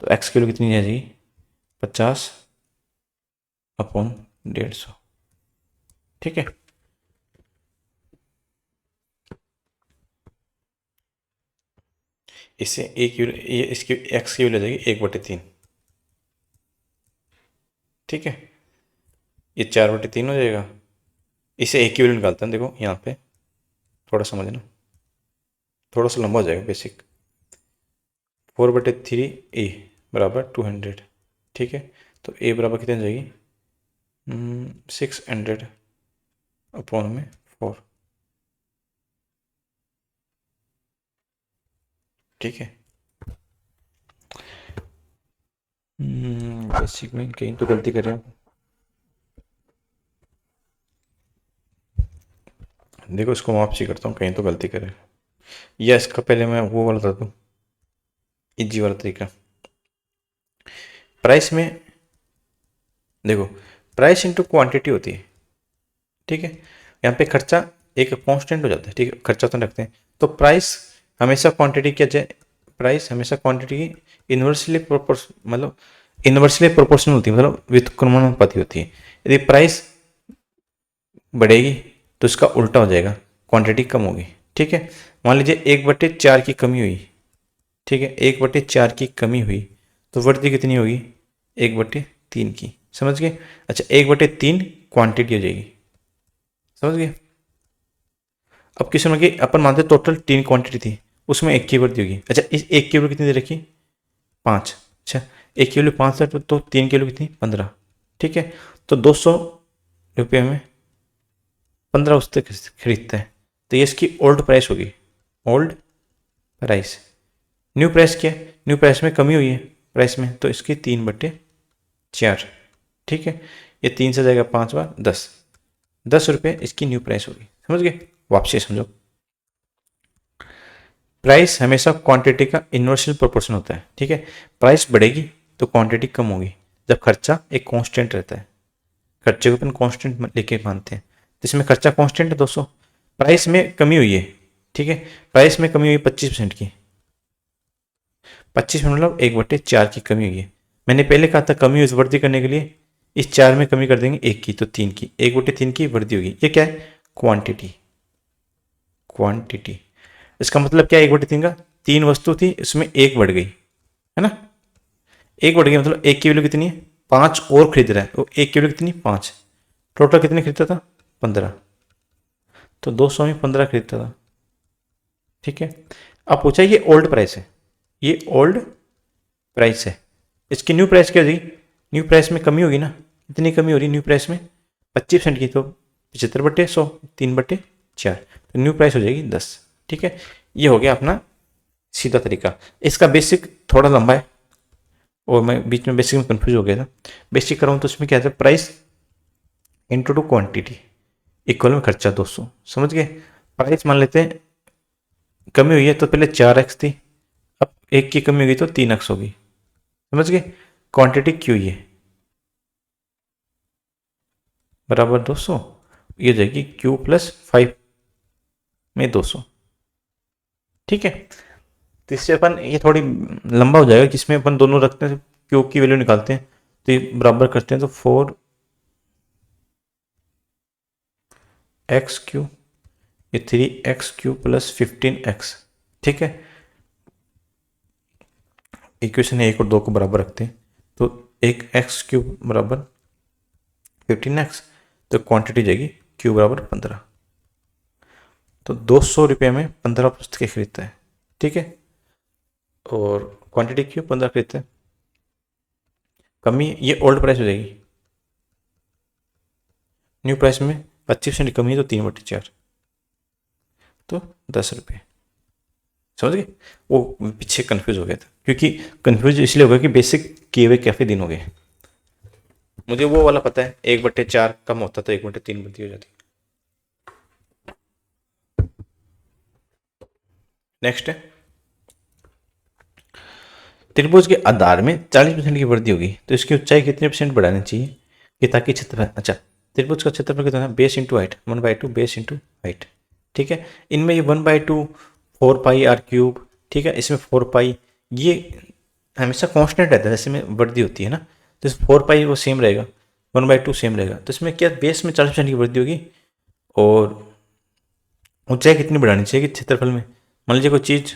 तो x की वैल्यू कितनी आ जाएगी? 50/150, ठीक है। इससे एक ये इसकी x की वैल्यू आ जाएगी 1/3, ठीक है। ये 4/3 हो जाएगा। इसे एक की वैल्यू निकालते हैं, देखो यहाँ पे थोड़ा समझना, थोड़ा सा लंबा हो जाएगा बेसिक। 4/3 a बराबर 200, ठीक है। तो a बराबर कितनी जाएगी? 600/4, ठीक है। बेसिक में कहीं तो गलती कर रहे हो, देखो इसको वापसी करता हूँ, कहीं तो गलती करे। या इसका पहले मैं वो वाला बता दूँ, इजी वाला तरीका। प्राइस में देखो, प्राइस इंटू क्वांटिटी होती है, ठीक है। यहाँ पे खर्चा एक कांस्टेंट हो जाता है, ठीक है, खर्चा तो रखते हैं। तो प्राइस हमेशा क्वांटिटी की जाए, प्राइस हमेशा क्वांटिटी की इन्वर्सली मतलब इन्वर्सली प्रोपोर्शनल होती है, मतलब व्युत्क्रमानुपाती होती है। यदि प्राइस बढ़ेगी तो इसका उल्टा हो जाएगा, क्वांटिटी कम होगी, ठीक है। मान लीजिए 1/4 की कमी हुई, ठीक है, 1/4 की कमी हुई, तो वृद्धि कितनी होगी? 1/3 की, समझ गए। अच्छा, 1/3 क्वांटिटी हो जाएगी, समझ गए। अब किसी में कि अपन मानते टोटल 3 क्वांटिटी थी, उसमें 1 की वृद्धि होगी। अच्छा, इस 1 की वृद्धि कितनी दे रखी? 5। अच्छा, एक की वैल्यू 5 है तो 3 की वैल्यू कितनी 15, ठीक है। तो 200 रुपये में 15 उससे खरीदता है, तो ये इसकी ओल्ड प्राइस होगी, ओल्ड प्राइस। न्यू प्राइस क्या है, न्यू प्राइस में कमी हुई है प्राइस में, तो इसकी 3/4, ठीक है। ये 3 से जाएगा 5 बार 10, 10 रुपये इसकी न्यू प्राइस होगी, समझ गए। वापसी समझो, प्राइस हमेशा क्वांटिटी का इन्वर्सल प्रोपोर्शन होता है, ठीक है। प्राइस बढ़ेगी तो क्वांटिटी कम होगी, जब खर्चा एक कांस्टेंट रहता है, खर्चे को अपन कांस्टेंट लेके मानते हैं, तो इसमें खर्चा कांस्टेंट है 200, प्राइस में कमी हुई है, ठीक है। प्राइस में कमी हुई 25% की, 25 मतलब 1/4 की कमी हुई है। मैंने पहले कहा था कमी हुई वृद्धि करने के लिए इस 4 में कमी कर देंगे 1 की, तो 3 की, 1/3 की वृद्धि होगी। ये क्या है, क्वांटिटी, क्वांटिटी। इसका मतलब क्या है, 1/3 का, 3 वस्तु थी इसमें 1 बढ़ गई, है ना। 1 बढ़ गई मतलब 1 की वैल्यू कितनी है 5 और खरीद रहा है, तो 1 की वैल्यू कितनी 5, टोटल कितने खरीदता था 15, तो 200 में 15 खरीदता था, ठीक है। अब पूछा ये ओल्ड प्राइस है, ये ओल्ड प्राइस है, इसकी न्यू प्राइस क्या हो जाएगी, न्यू प्राइस में कमी होगी ना, इतनी कमी हो रही न्यू प्राइस में 25% की, तो 75/100, 3/4, तो न्यू प्राइस हो जाएगी 10, ठीक है। ये हो गया अपना सीधा तरीका। इसका बेसिक थोड़ा लंबा है और मैं बीच में बेसिक में कंफ्यूज हो गया था। बेसिक कराऊँ तो इसमें क्या था, price into two quantity equal में खर्चा 200, समझ गए। प्राइस मान लेते हैं कमी हुई है तो पहले 4x थी, अब 1 की कमी हुई तो 3x होगी, समझ गए। क्वांटिटी क्यू ये बराबर 200, ये हो जाएगी क्यू प्लस 5 में 200, ठीक है। तो इससे अपन ये थोड़ी लंबा हो जाएगा, जिसमें अपन दोनों रखते हैं क्यू की वैल्यू निकालते हैं, तो ये बराबर करते हैं, तो 4x3, ये 3x3 प्लस 15x, ठीक है। इक्वेशन 1 और 2 को बराबर रखते हैं, तो एक x3 बराबर 15x, तो क्वांटिटी जाएगी q बराबर 15, तो 200 रुपये में 15 पुस्तकें खरीदता है, ठीक है। और क्वांटिटी क्यू 15 खरीदता है, कमी ये ओल्ड प्राइस हो जाएगी, न्यू प्राइस में 25% कमी है तो 3/4, तो 10 रुपये, समझ गए। वो पीछे कंफ्यूज हो गया था, क्योंकि कंफ्यूज इसलिए हो गया कि बेसिक किए हुए काफ़ी दिन हो गए, मुझे वो वाला पता है 1/4 कम होता तो 1/3 वृद्धि हो जाती। नेक्स्ट है, त्रिभुज के आधार में 40% की वृद्धि होगी तो इसकी ऊंचाई कितने % बढ़ानी चाहिए कि ताकि क्षेत्रफल, अच्छा त्रिभुज का क्षेत्रफल कितना है, base into height, 1/2 base into height, ठीक है। इनमें ये 1/2 4πr3, ठीक है, इसमें 4π ये हमेशा कांस्टेंट रहता है, जैसे में वृद्धि होती है ना, तो 4π वो सेम रहेगा, 1/2 सेम रहेगा, तो इसमें क्या बेस में 40% की वृद्धि होगी, और ऊंचाई कितनी बढ़ानी चाहिए कि क्षेत्रफल में, मान लीजिए कोई चीज़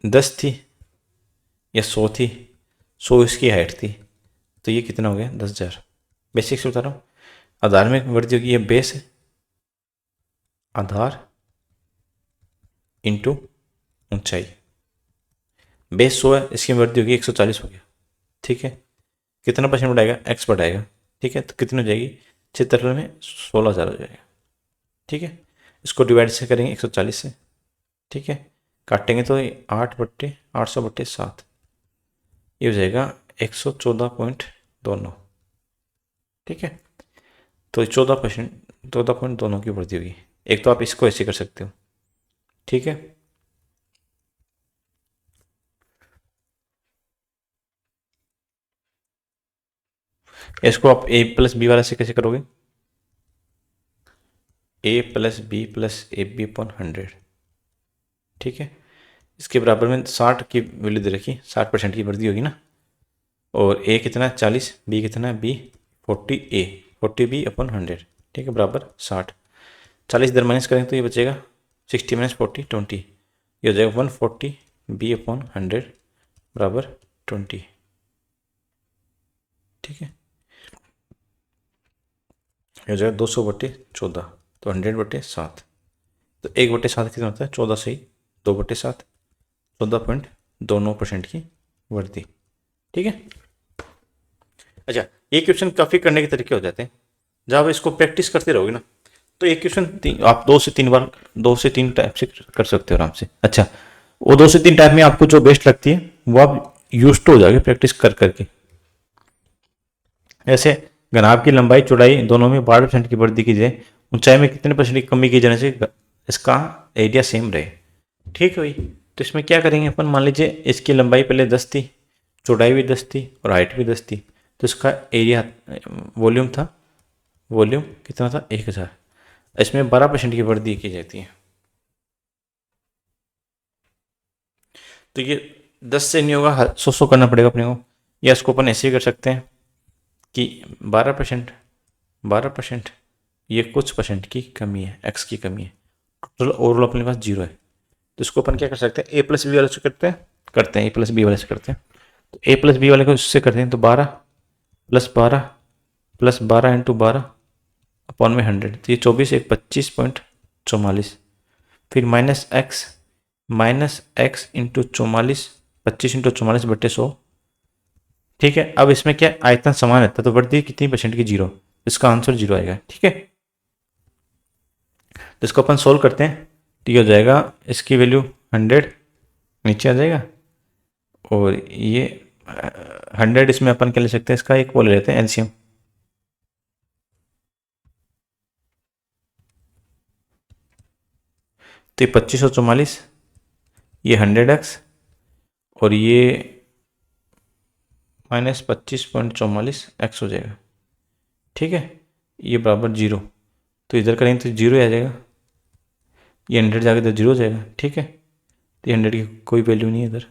10 थी या 100 थी, 100 इसकी हाइट थी, तो ये कितना हो गया 10,000, बेसिक से बता रहा हूँ। आधार में वृद्धि होगी, ये बेस है, आधार इंटू ऊंचाई, बेस 100 है, इसकी वृद्धि होगी 140 हो गया, ठीक है। कितना % बढ़ाएगा, x बढ़ाएगा, ठीक है, तो कितनी हो जाएगी क्षेत्रफल में 16,000 हो जाएगा, ठीक है। इसको डिवाइड से करेंगे 140 से, ठीक है, काटेंगे तो 8/800/7, ये हो जाएगा 114.29, ठीक है। तो 14.29 की वृद्धि होगी। एक तो आप इसको ऐसे कर सकते हो, ठीक है। इसको आप a प्लस बी वाला से कैसे करोगे, a plus B plus A B upon 100, ठीक है। इसके बराबर में 60 की वैल्यू दे रखी, 60% की वृद्धि होगी ना, और a कितना है 40, b कितना है b 40a 40b अपॉन 100, ठीक है, बराबर 60, 40 इधर माइनस करेंगे तो ये बचेगा 60 - 40 20, ये हो जाएगा 140b अपॉन 100 बराबर 20, ठीक है। ये हो जाएगा 200/14, तो 100/7, तो 1/7 कितना होता है 14 से ही 2/7, 14.29% की वृद्धि, ठीक है। अच्छा, ये क्वेश्चन काफ़ी करने के तरीके हो जाते हैं। जब आप इसको प्रैक्टिस करते रहोगे ना, तो एक क्वेश्चन आप 2 से 3 बार, 2 से 3 टाइप से कर सकते हो आराम से। अच्छा, वो 2 से 3 टाइप में आपको जो बेस्ट लगती है वो आप यूज तो हो जाओगे प्रैक्टिस कर करके। ऐसे घनाभ की लंबाई चौड़ाई दोनों में 12% की वृद्धि की जाए, ऊंचाई में कितने परसेंट की कमी की जाने से इसका एरिया सेम रहे। ठीक है भाई, तो इसमें क्या करेंगे अपन, मान लीजिए इसकी लंबाई पहले 10 थी, चौड़ाई भी 10 थी और हाइट भी 10 थी, तो इसका एरिया वॉल्यूम था, वॉल्यूम कितना था 1000। इसमें 12% की वृद्धि की जाती है, तो ये 10 से नहीं होगा, 100 करना पड़ेगा अपने को। या इसको अपन ऐसे ही कर सकते हैं कि 12%, 12% ये कुछ परसेंट की कमी है, एक्स की कमी है, टोटल ओवरऑल अपने पास 0 है। तो इसको अपन क्या कर सकते हैं, ए प्लस बी वाले से करते हैं ए प्लस बी वाले से करते हैं। तो ए प्लस बी वाले को इससे करते हैं, तो 12 + 12 + 12 अपॉन में 100, तो ये 24 एक 25.44, फिर माइनस एक्स इंटू 44, 25 × 44/100। ठीक है, अब इसमें क्या आयतन समान रहता है, तो वृद्धि कितनी परसेंट की, 0। इसका आंसर 0 आएगा। ठीक है, तो इसको अपन सोल्व करते हैं, तो ये हो जाएगा इसकी वैल्यू 100 नीचे आ जाएगा, और ये 100 इसमें अपन क्या ले सकते हैं, इसका एक वो ले लेते हैं एलसीएम, तो ये 2544, ये 100x, और ये -25.44x हो जाएगा। ठीक है, ये बराबर 0, तो इधर करेंगे तो 0 आ जाएगा, ये 100 जाके तो 0 हो जाएगा। ठीक है, तो 100 की कोई वैल्यू नहीं है इधर,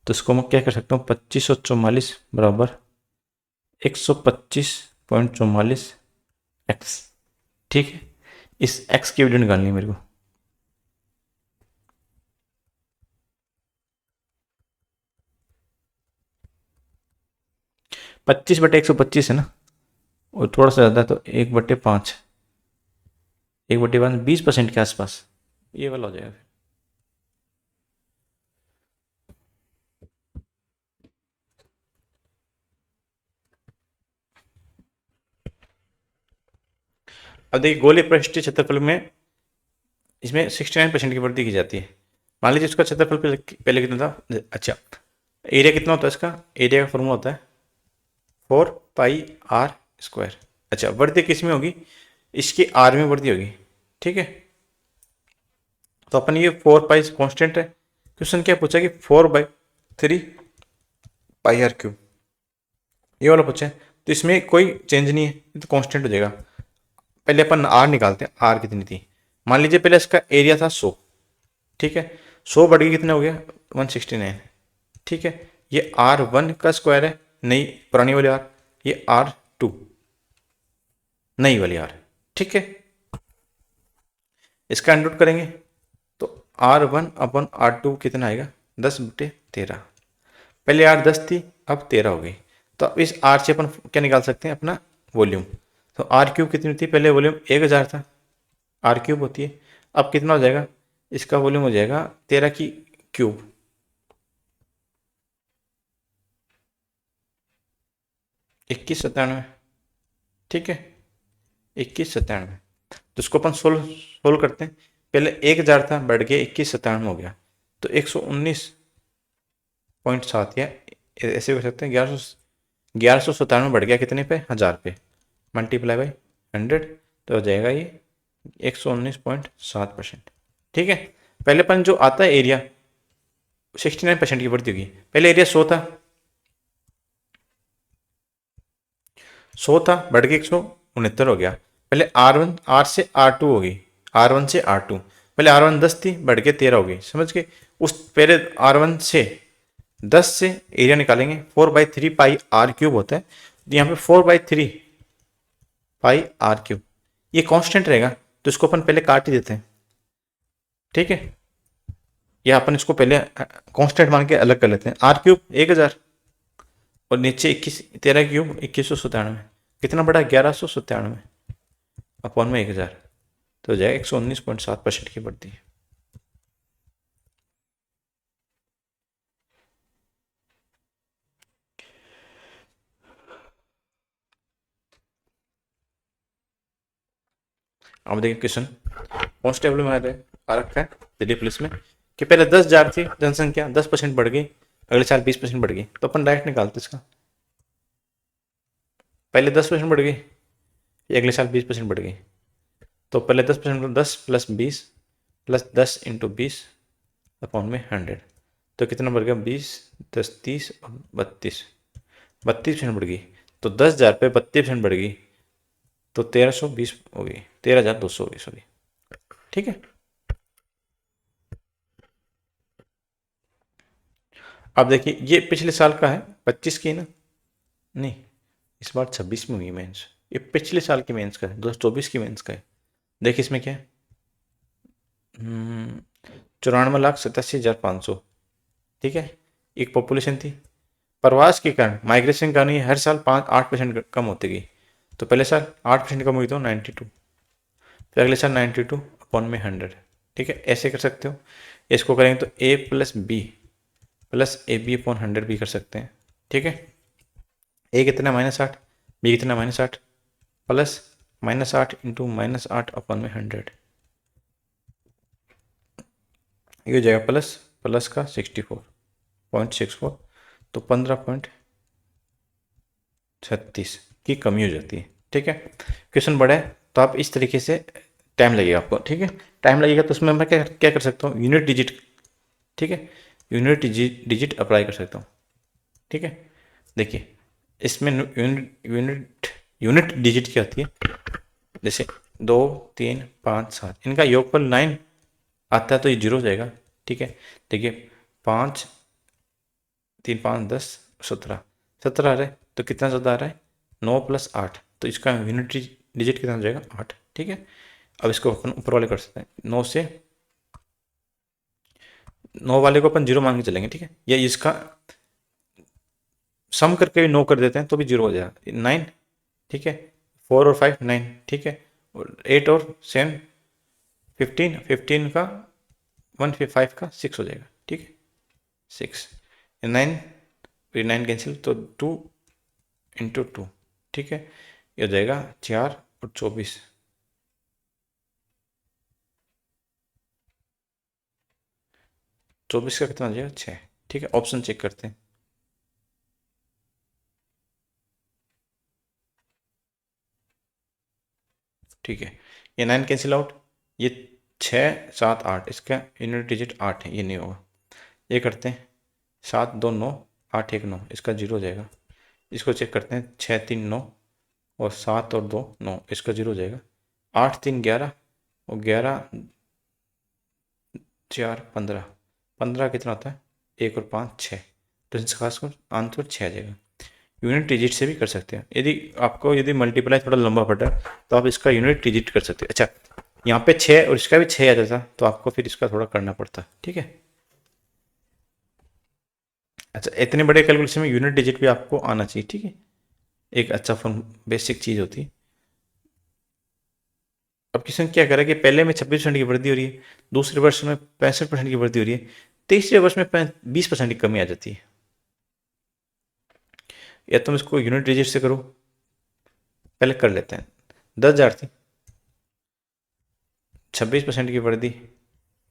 तो इसको मैं क्या कर सकता हूँ, 2544 बराबर 125.44x। ठीक है, इस x की वैल्यू निकालनी है मेरे को। 25/125 है ना, और थोड़ा सा ज़्यादा, तो 1/5, 1/5 20% के आसपास ये वाला हो जाएगा। अब देखिए, गोलीय पृष्ठीय क्षेत्रफल में इसमें 69% की वृद्धि की जाती है। मान लीजिए इसका क्षेत्रफल पहले कितना था। अच्छा, एरिया कितना होता है इसका, एरिया का फॉर्मूला होता है 4πr²। अच्छा, वृद्धि किस में होगी, इसकी आर में वृद्धि होगी। ठीक है, तो अपन ये 4π कॉन्स्टेंट है, क्वेश्चन क्या पूछा कि 4/3πr³ ये वाला पूछा है, तो इसमें कोई चेंज नहीं है, ये तो कांस्टेंट हो जाएगा। पहले अपन आर निकालते हैं, आर कितनी थी, मान लीजिए पहले इसका एरिया था 100। ठीक है, 100 बढ़ के कितना हो गया 169। ठीक है, ये R1 का स्क्वायर है, नई पुरानी वाली आर, ये R2 नई वाली आर। ठीक है, इसका अंडर करेंगे तो R1/R2 कितना आएगा 10/13। पहले R 10 थी, अब 13 हो गई, तो अब इस R से अपन क्या निकाल सकते हैं, अपना वॉल्यूम। तो R³ कितनी थी, पहले वॉल्यूम 1000 था, R³ होती है, अब कितना हो जाएगा, इसका वॉल्यूम हो जाएगा 13 की क्यूब, 2197। ठीक है, 2197, तो इसको अपन सोल्व करते हैं। पहले 1000 था, बढ़ के 2197 हो गया, तो 119.7, या ऐसे कर सकते हैं 1197 बढ़ गया कितने पे, 1000 पे, मल्टीप्लाई बाई 100, तो हो जाएगा ये 119.7%। ठीक है, पहले अपन जो आता है एरिया 69% की वृद्धि होगी, पहले एरिया 100 था, 100 था बढ़ के 169 हो गया। पहले R1 R से R2 होगी, R1 से R2, पहले R1 10 थी, बढ़ के 13 हो गई, समझ के। उस पहले R1 से 10 से एरिया निकालेंगे, 4/3πr³ होता है, तो यहाँ पे 4/3πr³, ये कांस्टेंट रहेगा, तो इसको अपन पहले काट ही देते हैं। ठीक है, या अपन इसको पहले कांस्टेंट मान के अलग कर लेते हैं, R³ 1000 और नीचे 13³ 2197, कितना बड़ा 1197 अपॉन में 1000, तो हो जाएगा 119.7% की बढ़ती है। अब देखिए क्वेश्चन कॉन्स्टेबल में आ रखा है दिल्ली पुलिस में कि पहले 10,000 थी जनसंख्या, 10% बढ़ गई, अगले साल 20% बढ़ गई, तो अपन डायरेक्ट निकालते इसका। पहले 10% बढ़ गई, अगले साल 20% बढ़ गई, तो पहले 10%, 10 प्लस 20 प्लस 10 इंटू 20 अपॉन में 100, तो कितना बढ़ गया 20, 10, 30 और 32% बढ़ गई। तो 10,000 पे 32% बढ़ गई तो 1320 हो गई, 13,200 हो गई, सॉरी। ठीक है, अब देखिए ये पिछले साल का है, 25 की ना, नहीं इस बार 26 में हुई मेंस, ये पिछले साल की मेंस का है, 2024 की मेंस का है। देखिए इसमें क्या है, 94,87,500। ठीक है, एक पॉपुलेशन थी, प्रवास के कारण माइग्रेशन का नहीं हर साल 5-8% कम होती गई, तो पहले साल 8% कम हुई तो 92, फिर अगले साल 92 अपॉन में 100। ठीक है, ऐसे कर सकते हो। इसको करेंगे तो a plus A B upon 100 भी कर सकते हैं। ठीक है, ए कितना -8, बी कितना -8, प्लस -8 इंटू -8 अपॉन में 100, ये हो जाएगा प्लस प्लस का 64.64, तो 15.36 की कमी हो जाती है। ठीक है, क्वेश्चन बड़ा है तो आप इस तरीके से टाइम लगेगा आपको। ठीक है, टाइम लगेगा तो उसमें मैं क्या क्या कर सकता हूँ, यूनिट डिजिट। ठीक है, यूनिट डिजिट अप्लाई कर सकता हूँ। ठीक है, देखिए इसमें यूनिट यूनिट डिजिट क्या होती है, जैसे 2, 3, 5, 7, इनका योगफल 9 आता है तो ये 0 हो जाएगा। ठीक है, देखिए 5, 3, 5, 10, 17 आ रहा है, तो कितना ज़्यादा आ रहा है, 9 प्लस 8, तो इसका यूनिट डिजिट कितना हो जाएगा, 8। ठीक है, अब इसको अपन ऊपर वाले कर सकते हैं, 9 वाले को अपन 0 मान के चलेंगे। ठीक है, या इसका सम करके भी 9 कर देते हैं तो भी 0 हो जाएगा, 9। ठीक है, 4 और 5 9। ठीक है, और 8 और 7 15, 15 का 1 फिर 5 का 6 हो जाएगा। ठीक है, 6, 9, फिर 9 कैंसिल तो 2 इंटू 2। ठीक है, ये हो जाएगा 4 और 24, 24 का कितना हो जाएगा, 6। ठीक है, ऑप्शन चेक करते हैं। ठीक है, ये 9 कैंसिल आउट, ये 6, 7, 8, इसका यूनिट डिजिट 8 है, ये नहीं होगा। ये करते हैं 7, 2, 9, 8, 1, 9, इसका 0 हो जाएगा। इसको चेक करते हैं 6, 3, 9 और 7 और 2 9, इसका 0 हो जाएगा। 8, 3, 11 और 11, 4, 15, 15 कितना होता है, 1 और 5, 6, तो इसका आंसर 6 आ जाएगा। यूनिट डिजिट से भी कर सकते हैं, यदि मल्टीप्लाई थोड़ा लंबा पड़ा तो आप इसका यूनिट डिजिट कर सकते हैं। अच्छा, यहाँ पे 6 और इसका भी 6 आ जाता तो आपको फिर इसका थोड़ा करना पड़ता। ठीक है, अच्छा इतने बड़े कैलकुलेशन में यूनिट डिजिट भी आपको आना चाहिए। ठीक है, एक अच्छा फॉर्म, बेसिक चीज़ होती है। अब किसी ने क्या करा कि पहले में 26% की वृद्धि हो रही है, दूसरे वर्ष में 65% की वृद्धि हो रही है, तीसरे वर्ष में 20% की कमी आ जाती है। या तुम इसको यूनिट डिजिट से करो, पहले कर लेते हैं। 10,000 थी, 26% की वृद्धि।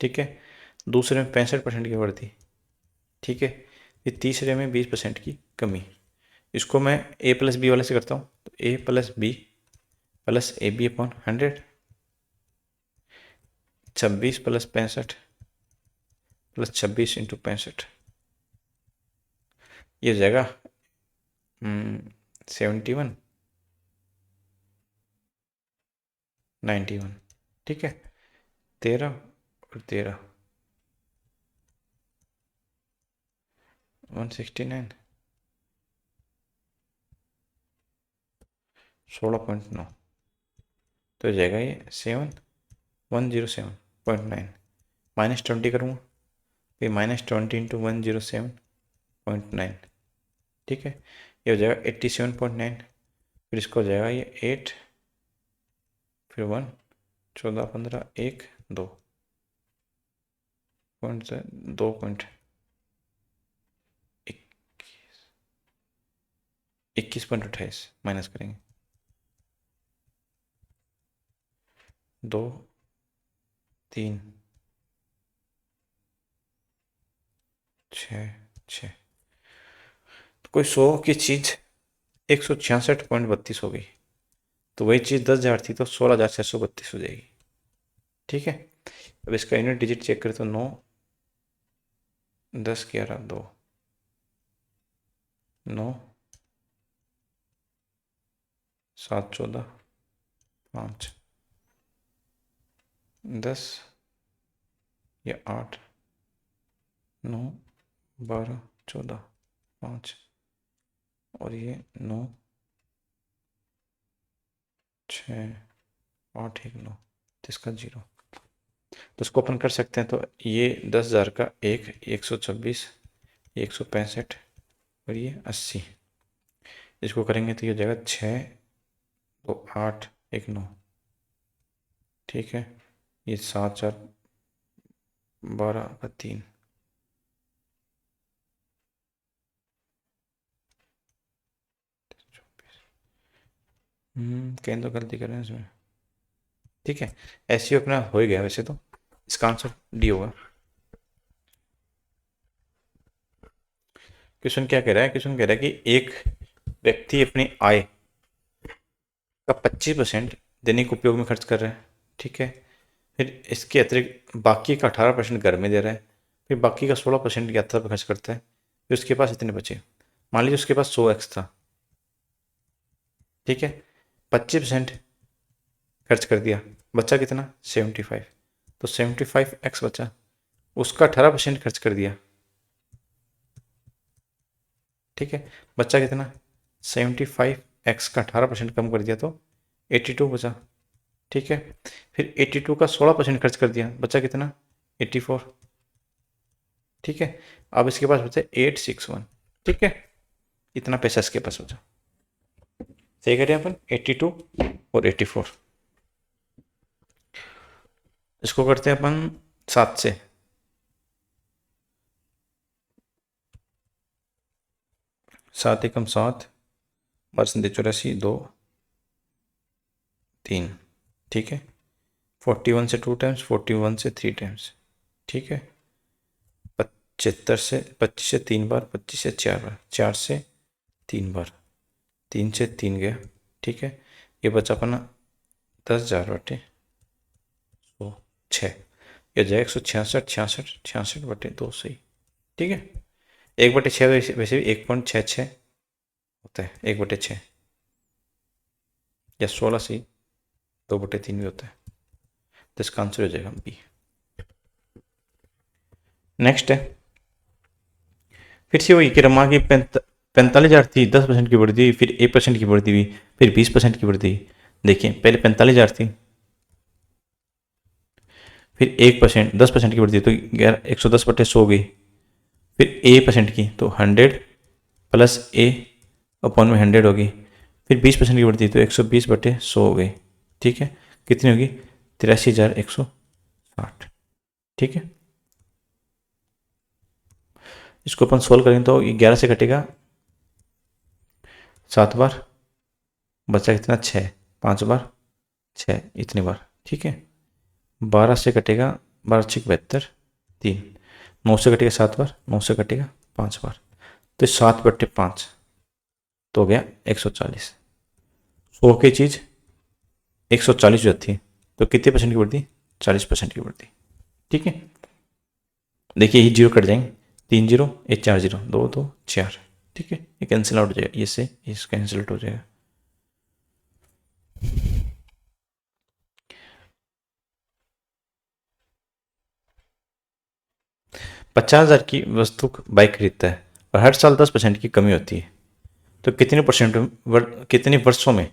ठीक है, दूसरे में 65% की वृद्धि। ठीक है, ये तीसरे में 20% की कमी। इसको मैं a प्लस बी वाले से करता हूँ, तो a plus B plus A B upon 100, 26 plus 65 plus 26 into 65, ये हो जाएगा 71, 91। ठीक है, 13 और 13, 169, 16.9, तो हो जाएगा ये 107.9, -20 करूँगा, फिर -20 इंटू 107.9। ठीक है, ये हो जाएगा 87.9, फिर इसको हो जाएगा ये 8, फिर 1, 14, 15, 1, 2 पॉइंट से 2.21.28 माइनस करेंगे, 2 3 6 6। तो कोई 100 की चीज़ 166.32 हो गई, तो वही चीज़ 10,000 थी तो 16,632 हो जाएगी। ठीक है, अब इसका यूनिट डिजिट चेक करें तो 9 10 11 2 9 7 14 5 10 या 8 9 12 14 5 और ये 9 6 8 1 9, तो इसका 0। तो इसको अपन कर सकते हैं, तो ये 10,000 का 126 165 और ये 80, इसको करेंगे तो ये हो जाएगा 6 2 8 1 9। ठीक है, ये 7 4 12 का 3, कहीं तो गलती कर रहे हैं इसमें। ठीक है, ऐसे ही अपना हो ही गया वैसे तो, इसका आंसर डी होगा। क्वेश्चन क्या कह रहा है, क्वेश्चन कह रहा है कि एक व्यक्ति अपनी आय का 25% दैनिक उपयोग में खर्च कर रहा है। ठीक है, फिर इसके अतिरिक्त बाकी का 18% घर में दे रहा है, फिर बाकी का 16% यात्रा पर खर्च करता है, फिर उसके पास इतने बचे। मान लीजिए उसके पास 100x था। ठीक है, 25% खर्च कर दिया, बचा कितना 75, तो 75x बचा। उसका 18% खर्च कर दिया। ठीक है, बचा कितना 75x का 18% कम कर दिया तो 82 बचा। ठीक है, फिर 82 का 16% खर्च कर दिया, बचा कितना 84। ठीक है, अब इसके पास बचा 861। ठीक है, इतना पैसा इसके पास बचा। सही करें अपन 82 और 84। इसको करते हैं अपन 7 से। 7 एकम 7, 12 2 3। ठीक है, 41 से 2 टाइम्स, 41 से 3 टाइम्स। ठीक है, 75 से 25 से 3 बार, 25 से 4 बार, 4 से 3 बार, 3 से 3 गया। ठीक है, ये बचा अपना 10,000 बटे 106, ये जाए 166 66 66 बटे 2 सही। ठीक है, 1/6 वैसे भी 1.66 होता है, 1/6 या 16 सही, 2/3 भी होता है, तो इसका आंसर हो जाएगा बी। नेक्स्ट है, फिर से वही कि रमा की 45,000 थी, 10% की बढ़ दी, फिर 1% की बढ़ दी हुई, फिर 20% की बढ़ दी। देखिए पहले 45,000 थी, फिर 1% 10% की बढ़ दी तो 110/100 हो गई, फिर A% की तो 100 प्लस A अपॉन में 100 होगी, फिर 20% की बढ़ती तो 120/100 हो गई। ठीक है, कितनी होगी 83,160। ठीक है, इसको अपन सोल्व करेंगे तो 11 से कटेगा 7 बार, बचा कितना 6, 5 बार 6 इतनी बार। ठीक है, 12 से कटेगा 12 6 72 3, 9 से कटेगा 7 बार, 9 से कटेगा 5 बार, तो 7/5 तो हो गया 140। 100 की चीज़ 140 जो थी तो कितने परसेंट की बढ़ती, 40% की बढ़ती। ठीक है, देखिए ये जीरो कट जाएंगे, 3 जीरो, ये 4 जीरो, 2 2 4। ठीक है, ये कैंसिल आउट हो जाएगा, ये से ये कैंसिल आउट हो जाएगा। पचास हजार की वस्तु बाइक खरीदता है और हर साल 10% की कमी होती है, तो कितने वर्षों में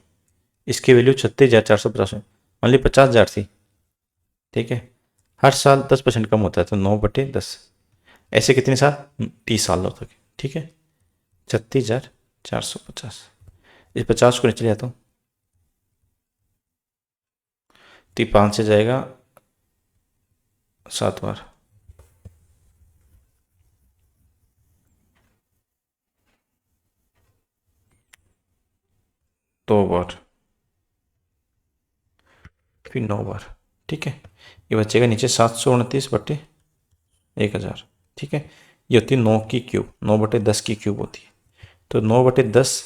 इसकी वैल्यू 36,450 में। मान ली 50,000 थी। ठीक है, हर साल 10% कम होता है, तो 9/10, ऐसे कितने साल 30 साल होते हैं। ठीक है, 36,450, इस 50 को नीचे ले आता हूँ, तो 5 से जाएगा 7 बार, 2 बार, फिर 9 बार, ठीक है, ये बचेगा नीचे 729/1000। ठीक है, ये होती है 9 की क्यूब, 9/10 की क्यूब होती है। तो 9/10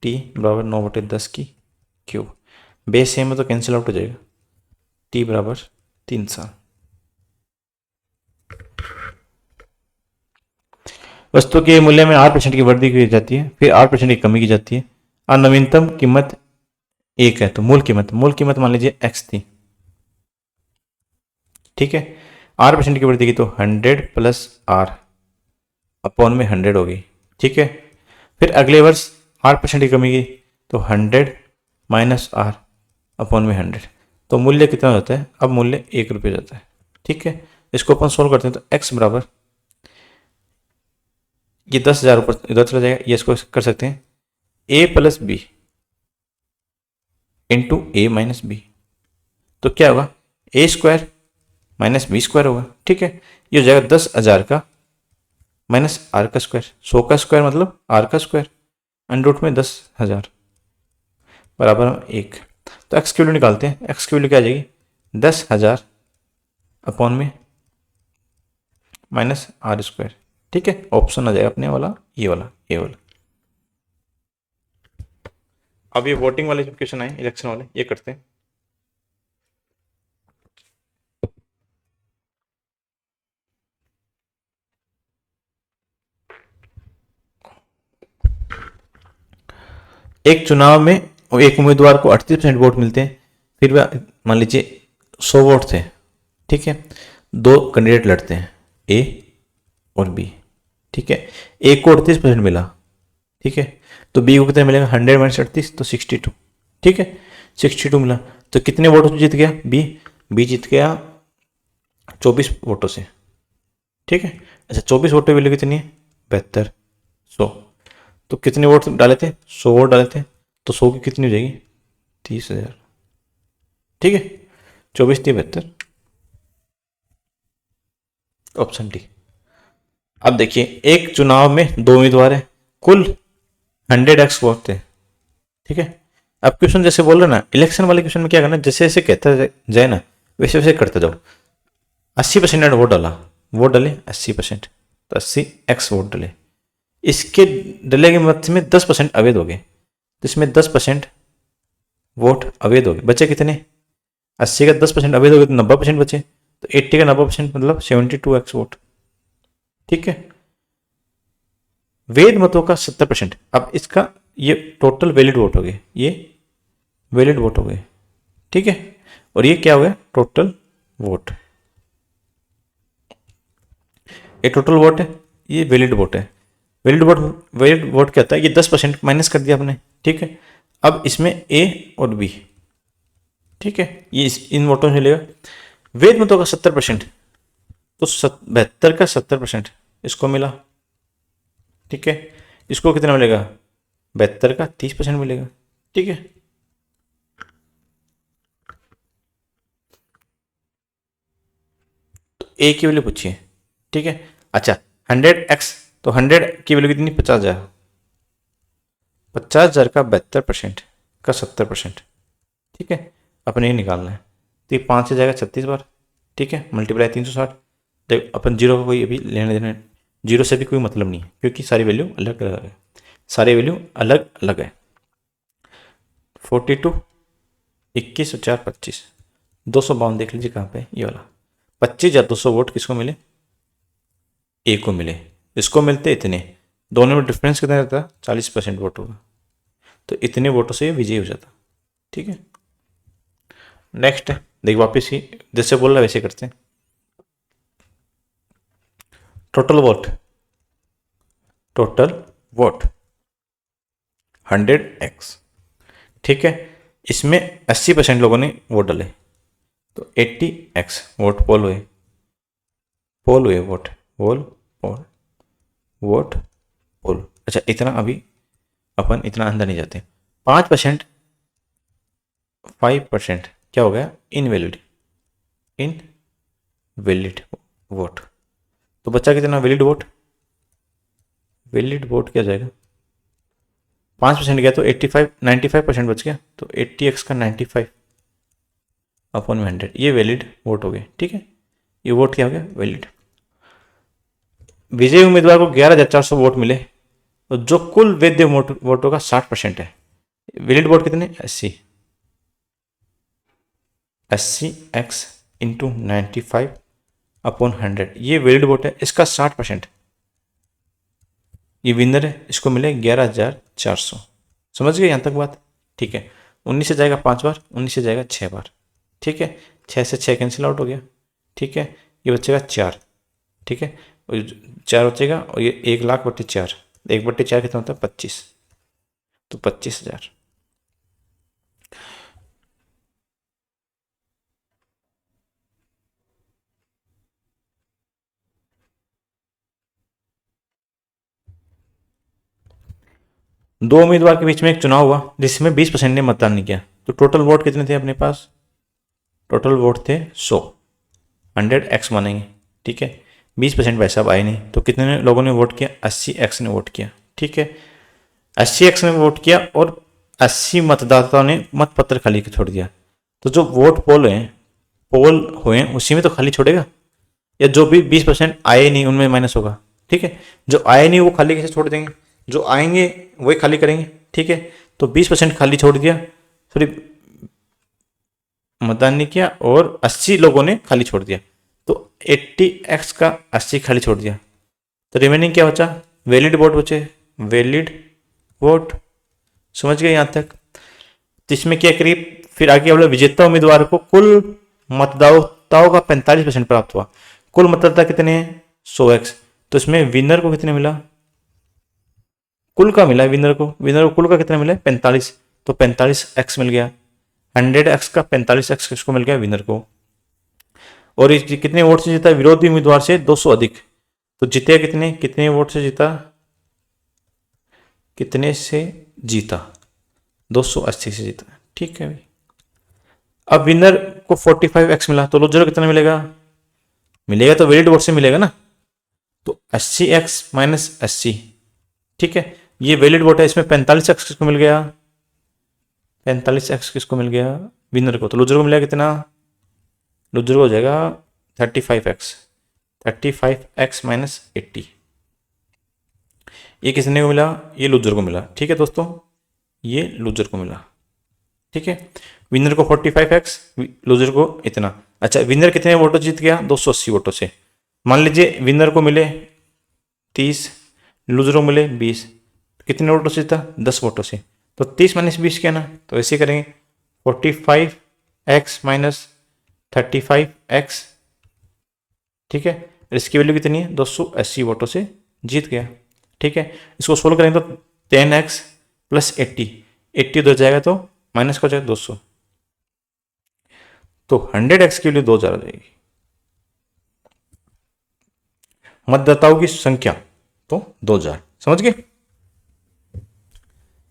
टी बराबर 9/10 की क्यूब। बेस सेम है तो कैंसिल आउट हो जाएगा, टी बराबर 3 साल। वस्तु के मूल्य में 8% की वृद्धि की जाती है, फिर 8% की कमी की जाती है, और नवीनतम कीमत 1 है। तो मूल कीमत मान लीजिए x थी। ठीक है, 8% की वृद्धि की तो 100 प्लस r अपॉन में 100 होगी। ठीक है, फिर अगले वर्ष 8% की कमी की तो 100 माइनस r अपॉन में 100। तो मूल्य कितना होता है, अब मूल्य 1 रुपये जाता है। ठीक है, इसको अपन सोल्व करते हैं तो x बराबर, ये 10,000 ऊपर इधर चला जाएगा, ये इसको कर सकते हैं a plus B into A minus B. तो क्या होगा, A square minus B square होगा। ठीक है, ये हो जाएगा 10,000 का माइनस आर का स्क्वायर, 100 का स्क्वायर मतलब आर का स्क्वायर, अंडर रूट में 10,000 बराबर 1। तो एक्स की वैल्यू निकालते हैं, एक्स की वैल्यू क्या आ जाएगी, 10,000 अपॉन में माइनस आर स्क्वायर। ठीक है, ऑप्शन आ जाएगा अपने वाला, ये वाला, ये वाला। अब ये वोटिंग वाले जो क्वेश्चन आए इलेक्शन वाले, ये करते हैं। एक चुनाव में एक उम्मीदवार को 38% वोट मिलते हैं, फिर वह मान लीजिए 100 वोट थे। ठीक है, 2 कैंडिडेट लड़ते हैं, ए और बी। ठीक है, ए को 38% मिला। ठीक है, तो बी को कितना मिलेगा, 100 माइनस 38 तो 62। ठीक है, 62 मिला, तो कितने वोटों से जीत गया बी जीत गया 24 वोटों से। ठीक है, अच्छा 24 वोटों की वैल्यू कितनी है, 72, 100। तो कितने वोट डाले थे, 100 वोट डाले थे, तो 100 की कितनी हो जाएगी, 30,000। ठीक है, 24×3 = 72, ऑप्शन डी। अब देखिए, एक चुनाव में 2 उम्मीदवार है, कुल 100x वोट थे। ठीक है, अब क्वेश्चन जैसे बोल रहे ना, इलेक्शन वाले क्वेश्चन में क्या करना, जैसे जैसे कहता जाए ना वैसे वैसे करते जाओ। 80% वोट डाला, वोट डाले 80%, तो 80x वोट डाले। इसके डले के मत में 10% अवैध हो गए, तो इसमें 10% वोट अवैध हो गए, बचे कितने, 80 का 10% अवैध हो गए तो 90% बचे, तो 80 का 90% मतलब 72x वोट। ठीक है, वैध मतों का 70%। अब इसका ये टोटल वैलिड वोट हो गए, ये वैलिड वोट हो गए। ठीक है, और ये क्या हो गया, टोटल वोट। ये टोटल वोट है, ये वैलिड वोट है। वैलिड वोट क्या होता है, ये 10% माइनस कर दिया आपने। ठीक है, अब इसमें ए और बी। ठीक है, ये इन वोटों से लेगा। वैध मतों का 70%, तो 72 का 70% इसको मिला। ठीक है, इसको कितना मिलेगा, 72 का 30% मिलेगा। ठीक है, तो ए की वैल्यू पूछिए। ठीक है, अच्छा 100x, तो 100 की वैल्यू कितनी, 50,000। 50,000 का 72% का 70%। ठीक है, अपने ही निकालना है, तो ये 5 से जाएगा 36 बार। ठीक है, मल्टीप्लाई 360। देख अपन जीरो का कोई अभी लेने देना, जीरो से भी कोई मतलब नहीं है, क्योंकि सारी वैल्यू अलग अलग है, सारी वैल्यू अलग अलग है। 42, 21 और 4 25, 252 देख लीजिए कहाँ पे, ये वाला। 25 या 200 वोट किसको मिले, ए को मिले। इसको मिलते इतने, दोनों में डिफरेंस कितना रहता, 40% वोट होगा, तो इतने वोटों से विजयी हो जाता। ठीक है, नेक्स्ट है, देख वापिस ही जैसे बोल रहा वैसे करते हैं। Total vote 100x। ठीक है, इसमें 80% लोगों ने वोट डाले, तो 80x वोट पोल हुए, वोट पोल। अच्छा इतना अभी अपन इतना अंदर नहीं जाते। 5%, 5% क्या हो गया, इनवैलिड वोट। तो बच्चा कितना, वैलिड वोट क्या जाएगा, 5% गया तो 95% बच गया, तो 80x का 95 अपॉन में 100, ये वैलिड वोट हो गए। ठीक है, ये वोट क्या हो गया, वैलिड। विजयी उम्मीदवार को 11,400 वोट मिले, तो जो कुल वैध वोटों का 60% है। वैलिड वोट कितने, 80, 80x इंटू 95 अपॉन 100, ये वैलिड वोट है, इसका 60%, ये विनर है, इसको मिले 11,400। समझ गए यहाँ तक बात? ठीक है, 19 से जाएगा 5 बार, 19 से जाएगा 6 बार। ठीक है, 6 से 6 कैंसिल आउट हो गया। ठीक है, ये बचेगा 4। ठीक है, 4 बचेगा, और ये 1,00,000/4, 1/4 कितना होता है, 25, तो 25,000। दो उम्मीदवार के बीच में एक चुनाव हुआ जिसमें 20% ने मतदान नहीं किया, तो टोटल वोट कितने थे अपने पास, टोटल वोट थे 100, 100x मानेंगे। ठीक है, 20% भाई साहब आए नहीं, तो कितने लोगों ने वोट किया, 80x ने वोट किया। ठीक है, 80x ने वोट किया और 80 मतदाताओं ने मतपत्र खाली छोड़ दिया। तो जो वोट पोल हुए उसी में तो खाली छोड़ेगा, या जो भी 20% आए नहीं उनमें माइनस होगा। ठीक है, जो आए नहीं वो खाली कैसे छोड़ देंगे, जो आएंगे वही खाली करेंगे। ठीक है, तो 20% खाली छोड़ दिया, सॉरी मतदान नहीं किया, और 80 लोगों ने खाली छोड़ दिया, तो 80x का 80 खाली छोड़ दिया, तो रिमेनिंग क्या बचा, वैलिड वोट बचे, वैलिड वोट। समझ गए यहाँ तक? तो इसमें क्या करीब, फिर आगे बोला विजेता उम्मीदवार को कुल मतदाताओं का 45% प्राप्त हुआ। कुल मतदाता कितने हैं, 100x, तो इसमें विनर को कितने मिला, कुल का मिला विनर को कुल का कितना मिला, 45, तो 45x मिल गया। 100x का 45x किसको मिल गया, विनर को। और ये कितने वोट से जीता, विरोधी उम्मीदवार से 200 अधिक, तो जीते कितने वोट से जीता, कितने से जीता, 280 से जीता। ठीक है भाई, अब विनर को 45x मिला, तो लूजर कितना मिलेगा तो वैलिड वोट से मिलेगा ना, तो 80x माइनस 80। ठीक है, ये वैलिड वोट है, इसमें 45x किसको मिल गया, 45x किसको मिल गया, विनर को। तो लूजर को मिलेगा कितना, लूजर को हो जाएगा 35x माइनस 80, ये किसने को मिला, ये लूजर को मिला। ठीक है दोस्तों, ये लूजर को मिला। ठीक है, विनर को 45x, लूजर को इतना। अच्छा, विनर कितने वोटों जीत गया, 280 वोटों से। मान लीजिए विनर को मिले 30, लूजर को मिले 20, कितने वोटों से जीता, 10 वोटों से। तो 30 माइनस 20 क्या ना, तो ऐसे करेंगे, 45x माइनस 35x। ठीक है, इसकी वैल्यू कितनी है, 280 वोटों से जीत गया। ठीक है, इसको सोल्व करेंगे तो 10x प्लस 80 उधर जाएगा तो माइनस का हो जाएगा 200, तो 100x की वैल्यू 2000 आ जाएगी। मतदाताओं की संख्या तो 2000। समझ गए,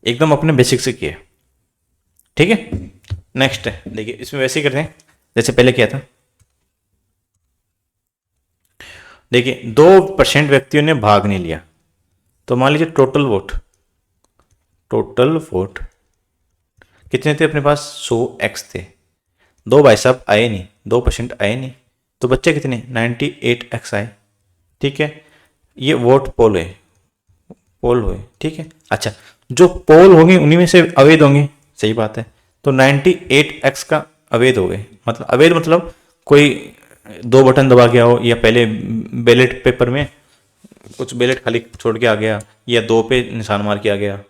एकदम अपने बेसिक से किए। ठीक है, नेक्स्ट है, देखिए इसमें वैसे ही करते हैं जैसे पहले किया था। देखिए 2% व्यक्तियों ने भाग नहीं लिया, तो मान लीजिए टोटल वोट कितने थे अपने पास, 100x थे। 2 भाई साहब आए नहीं, 2% आए नहीं, तो बच्चे कितने, 98x आए। ठीक है, ये वोट पोल हुए। ठीक है, अच्छा जो पोल होंगे उन्हीं में से अवैध होंगे, सही बात है, तो 98x का अवैध हो गए। मतलब अवैध मतलब कोई 2 बटन दबा गया हो, या पहले बैलेट पेपर में कुछ बैलेट खाली छोड़ के आ गया, या 2 पे निशान मार के आ गया,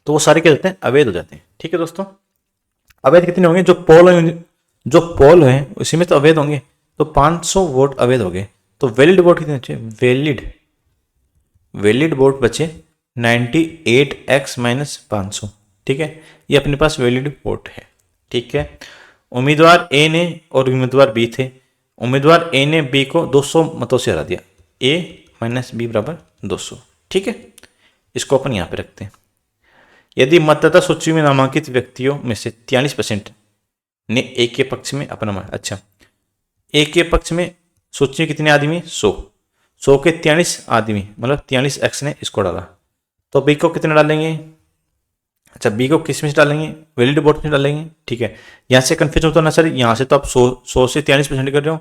तो वो सारे क्या होते हैं, अवैध हो जाते हैं। ठीक है दोस्तों, अवैध कितने होंगे, जो पोल है उसी में तो अवैध होंगे, तो 500 वोट अवैध हो गए। तो वैलिड वोट कितने बचे, वैलिड वोट बचे 98x माइनस 500। ठीक है, ये अपने पास वैलिड वोट है। ठीक है, उम्मीदवार ए ने और उम्मीदवार बी थे, उम्मीदवार ए ने बी को 200 मतों से हरा दिया, ए माइनस बी बराबर 200। ठीक है, इसको अपन यहाँ पे रखते हैं। यदि मतदाता सूची में नामांकित व्यक्तियों में से 43% ने ए के पक्ष में अपना अच्छा, ए के पक्ष में सूची में कितने आदमी, 100 के 43 आदमी, मतलब 43x ने इसको डाला, तो बी को कितने डालेंगे, अच्छा, बी को किस में से डालेंगे, वैलिड वोट में डालेंगे, ठीक है। यहाँ से कन्फ्यूज होता ना सर, यहाँ से तो आप 100 से 43% कर रहे हो,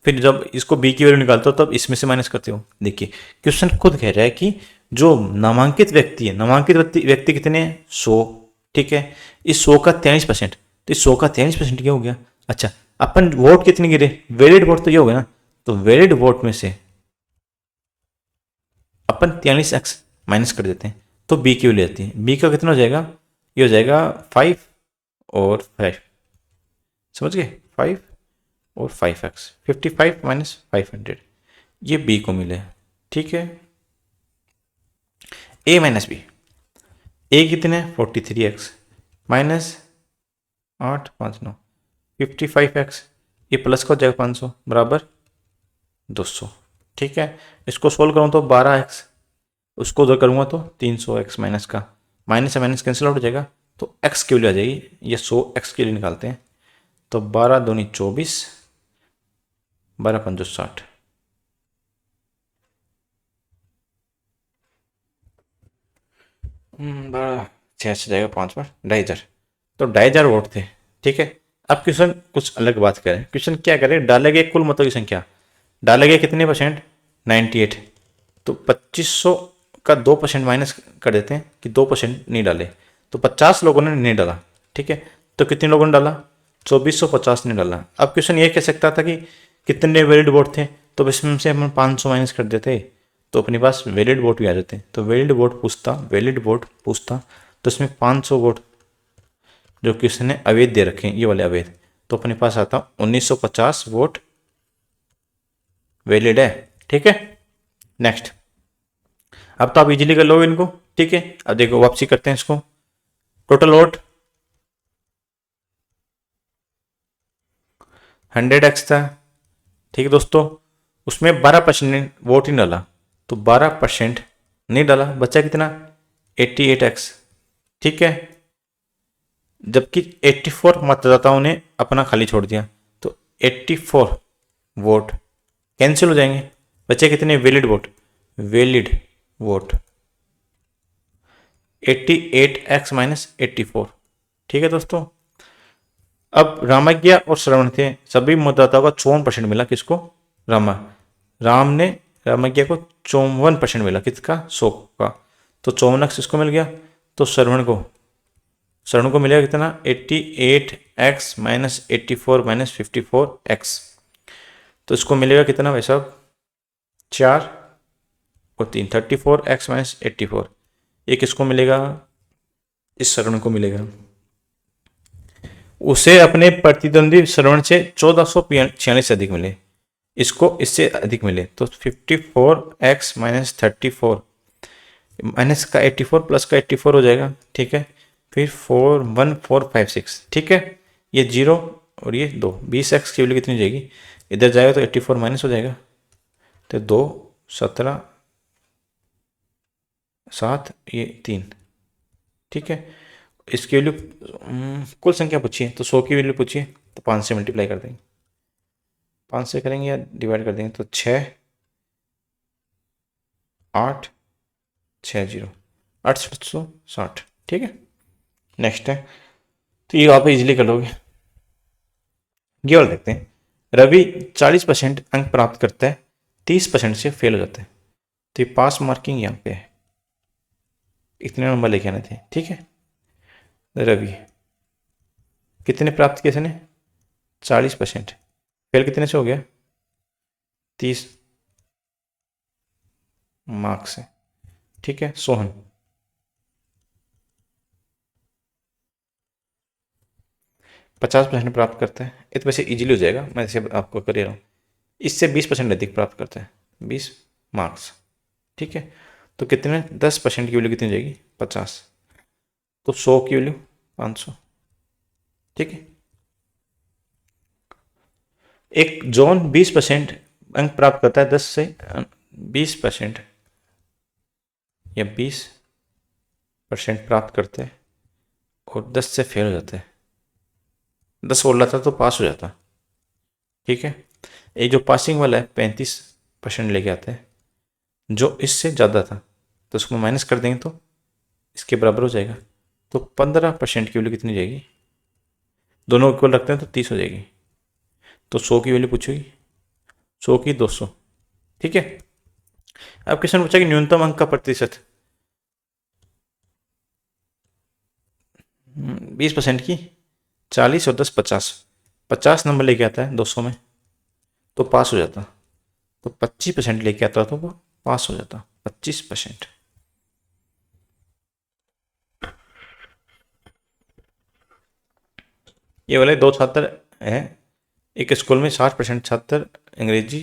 फिर जब इसको बी की वैल्यू निकालते हो तब इसमें से माइनस करते हो। देखिए क्वेश्चन खुद कह रहा है कि जो नामांकित व्यक्ति है, नामांकित व्यक्ति कितने हैं, 100, ठीक है। इस 100 का 43%, तो इस 100 का 43% क्या हो गया। अच्छा, अपन वोट कितने गिरे, वैलिड वोट तो ये हो गया ना, तो वैलिड वोट में से अपन 43x माइनस कर देते हैं तो बी की वैल्यू आती है। बी का कितना हो जाएगा, ये हो जाएगा 5 और 5, समझ गए, 5 और 5x, 55 माइनस 500, ये बी को मिले, ठीक है। ए माइनस बी, ए कितने 43x माइनस 8 5 9 55x, ये प्लस का हो जाएगा 500 बराबर 200, ठीक है। इसको सोल्व करूँ तो 12x, उसको उधर करूँगा तो 300x माइनस का, माइनस से माइनस कैंसिल आउट हो जाएगा, तो x की वैल्यू आ जाएगी, ये 100x के लिए निकालते हैं, तो 12 दूनी 24, 12 पंजो 60, 12 6 से जाएगा 5 बार 2500, तो 2500 वोट थे, ठीक है। अब क्वेश्चन कुछ अलग बात करें, क्वेश्चन क्या करें, डाले गए कुल मतों की संख्या, डाले गए कितने परसेंट, 98, तो 2500 का 2% माइनस कर देते हैं कि 2% नहीं डाले, तो 50 लोगों ने नहीं डाला, ठीक है। तो कितने लोगों ने डाला, 2450 ने डाला। अब क्वेश्चन ये कह सकता था कि कितने वैलिड वोट थे, तो इसमें से हम 500 माइनस कर देते तो अपने पास वैलिड वोट भी आ जाते, तो वैलिड वोट पूछता, तो इसमें 500 वोट जो क्वेश्चन ने अवैध दे रखे हैं, ये वाले अवैध, तो अपने पास आता 1950 वोट वैलिड है, ठीक है। नेक्स्ट, अब तो आप इजीली कर लोगे इनको, ठीक है। अब देखो वापसी करते हैं इसको, टोटल वोट 100x था, ठीक है दोस्तों, उसमें 12% वोट ही डाला, तो 12% नहीं डाला, बचा कितना 88x, ठीक है। जबकि 84 मतदाताओं ने अपना खाली छोड़ दिया, तो 84 वोट कैंसिल हो जाएंगे, बचे कितने वैलिड वोट 88x माइनस 84, ठीक है दोस्तों। अब रामज्ञा और श्रवण थे, सभी मतदाताओं का 54% मिला, किसको, राम ने रामज्ञा को 54% मिला, किसका, 100 का, तो 54x इसको मिल गया, तो श्रवण को मिलेगा कितना 88x माइनस 84 माइनस 54x, तो इसको मिलेगा कितना भाई साहब 4 और 3 34x माइनस 84, ये किसको मिलेगा, इस श्रवण को मिलेगा, उसे अपने प्रतिद्वंदी श्रवण से 1446 अधिक मिले, इसको इससे अधिक मिले, तो 54x माइनस 34 माइनस का 84 प्लस का 84 हो जाएगा, ठीक है। फिर 41456, ठीक है, ये 0 और ये 2, 20x की वैल्यू कितनी हो जाएगी, इधर जाएगा तो 84 माइनस हो जाएगा, तो 2 17 7 ये 3, ठीक है। इसकी वैल्यू कुल संख्या पूछिए, तो 100 की वैल्यू पूछिए, तो 5 से मल्टीप्लाई कर देंगे, 5 से करेंगे या डिवाइड कर देंगे, तो 6 8 6 0 6860, ठीक है। नेक्स्ट है, तो ये आप इजीली कर लोगे। ये और देखते हैं, रवि 40% अंक प्राप्त करता है, 30% से फेल हो जाता है, तो ये पास मार्किंग यहाँ पे है, इतने नंबर लेके आने थे, ठीक है। रवि कितने प्राप्त किए इसने, 40%, फेल कितने से हो गया, 30 मार्क्स से, ठीक है। सोहन 50% प्राप्त करता है, ये तो वैसे इजीली हो जाएगा, मैं इसे आपको कर रहा हूँ, इससे 20% अधिक प्राप्त करता है, 20 मार्क्स, ठीक है। तो कितने 10% की वैल्यू कितनी हो जाएगी 50, तो 100 की वैल्यू 500, ठीक है। एक जॉन 20% अंक प्राप्त करता है, 10 से 20% या 20% प्राप्त करते हैं और 10 से फेल हो जाता है, 10 और लाता तो पास हो जाता, ठीक है। ये जो पासिंग वाला है 35% लेके आता है, जो इससे ज़्यादा था तो उसको माइनस कर देंगे तो इसके बराबर हो जाएगा, तो 15% की वैल्यू कितनी जाएगी? दोनों इक्वल रखते हैं तो 30 हो जाएगी। तो 100 की वैल्यू पूछेगी, 100 की 200। ठीक है। अब क्वेश्चन पूछा कि न्यूनतम अंक का प्रतिशत 20% की 40 और 10 50, 50 नंबर लेके आता है 200 में तो पास हो जाता। तो 25% लेके आता तो वो पास हो जाता, 25%। ये वाले दो छात्र हैं, एक स्कूल में 60% छात्र अंग्रेजी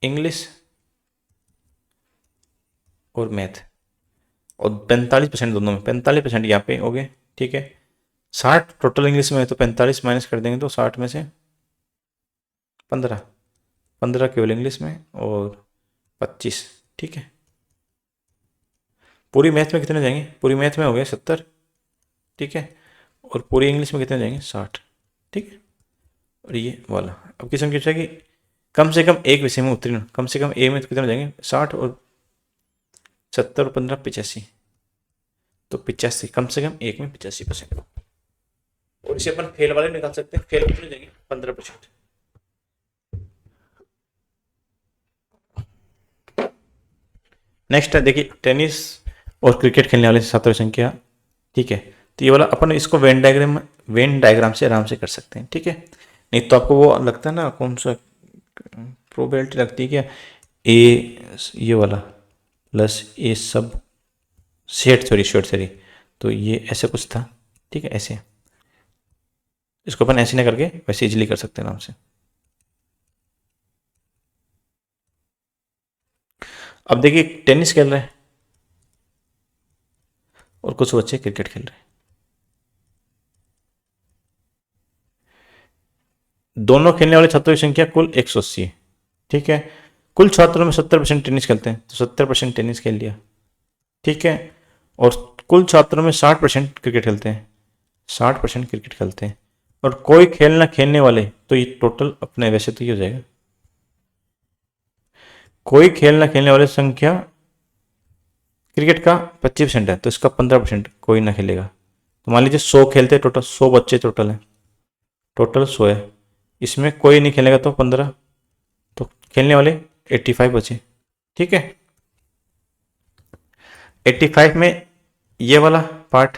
इंग्लिश और मैथ, और 45% दोनों में, 45% यहाँ पे हो गए। ठीक है। 60 टोटल इंग्लिश में है तो 45 माइनस कर देंगे तो 60 में से 15, 15 केवल इंग्लिश में और 25। ठीक है। पूरी मैथ में कितने जाएंगे? पूरी मैथ में हो गए 70। ठीक है। और पूरी इंग्लिश में कितने जाएंगे? 60। ठीक है। और ये वाला अब क्वेश्चन पूछा कि कम से कम एक विषय में उत्तीर्ण, कम से कम ए में तो कितने हो जाएंगे? 60 और 70 और 15 85। तो 85, कम से कम एक में 85%। और इसे अपन फेल वाले निकाल सकते हैं। फेल कितने जाएंगे? 15%। नेक्स्ट है देखिए, टेनिस और क्रिकेट खेलने वाले छात्रों की संख्या। ठीक है। तो ये वाला अपन इसको वेन डायग्राम से आराम से कर सकते हैं। ठीक है। नहीं तो आपको वो लगता है ना, कौन सा प्रोबेबिलिटी लगती है क्या, ए ये वाला प्लस ए सब सॉरी। तो ये ऐसे कुछ था। ठीक है। ऐसे इसको अपन ऐसे ना करके वैसे इजीली कर सकते हैं आराम से। अब देखिए, टेनिस खेल रहे हैं और कुछ बच्चे क्रिकेट खेल रहे हैं। दोनों खेलने वाले छात्रों की संख्या कुल 180 है। ठीक है। कुल छात्रों में 70% टेनिस खेलते हैं तो 70% टेनिस खेल लिया। ठीक है। और कुल छात्रों में 60% क्रिकेट खेलते हैं, 60% क्रिकेट खेलते हैं। और कोई खेल ना खेलने वाले, तो ये टोटल अपने वैसे तो ये हो जाएगा, कोई खेल ना खेलने वाले संख्या क्रिकेट का 25% है तो इसका 15% कोई ना खेलेगा। तो मान लीजिए 100 खेलते हैं, टोटल 100 बच्चे टोटल है, टोटल 100 है, इसमें कोई नहीं खेलेगा तो 15, तो खेलने वाले 85 बचे। ठीक है। 85 में ये वाला पार्ट,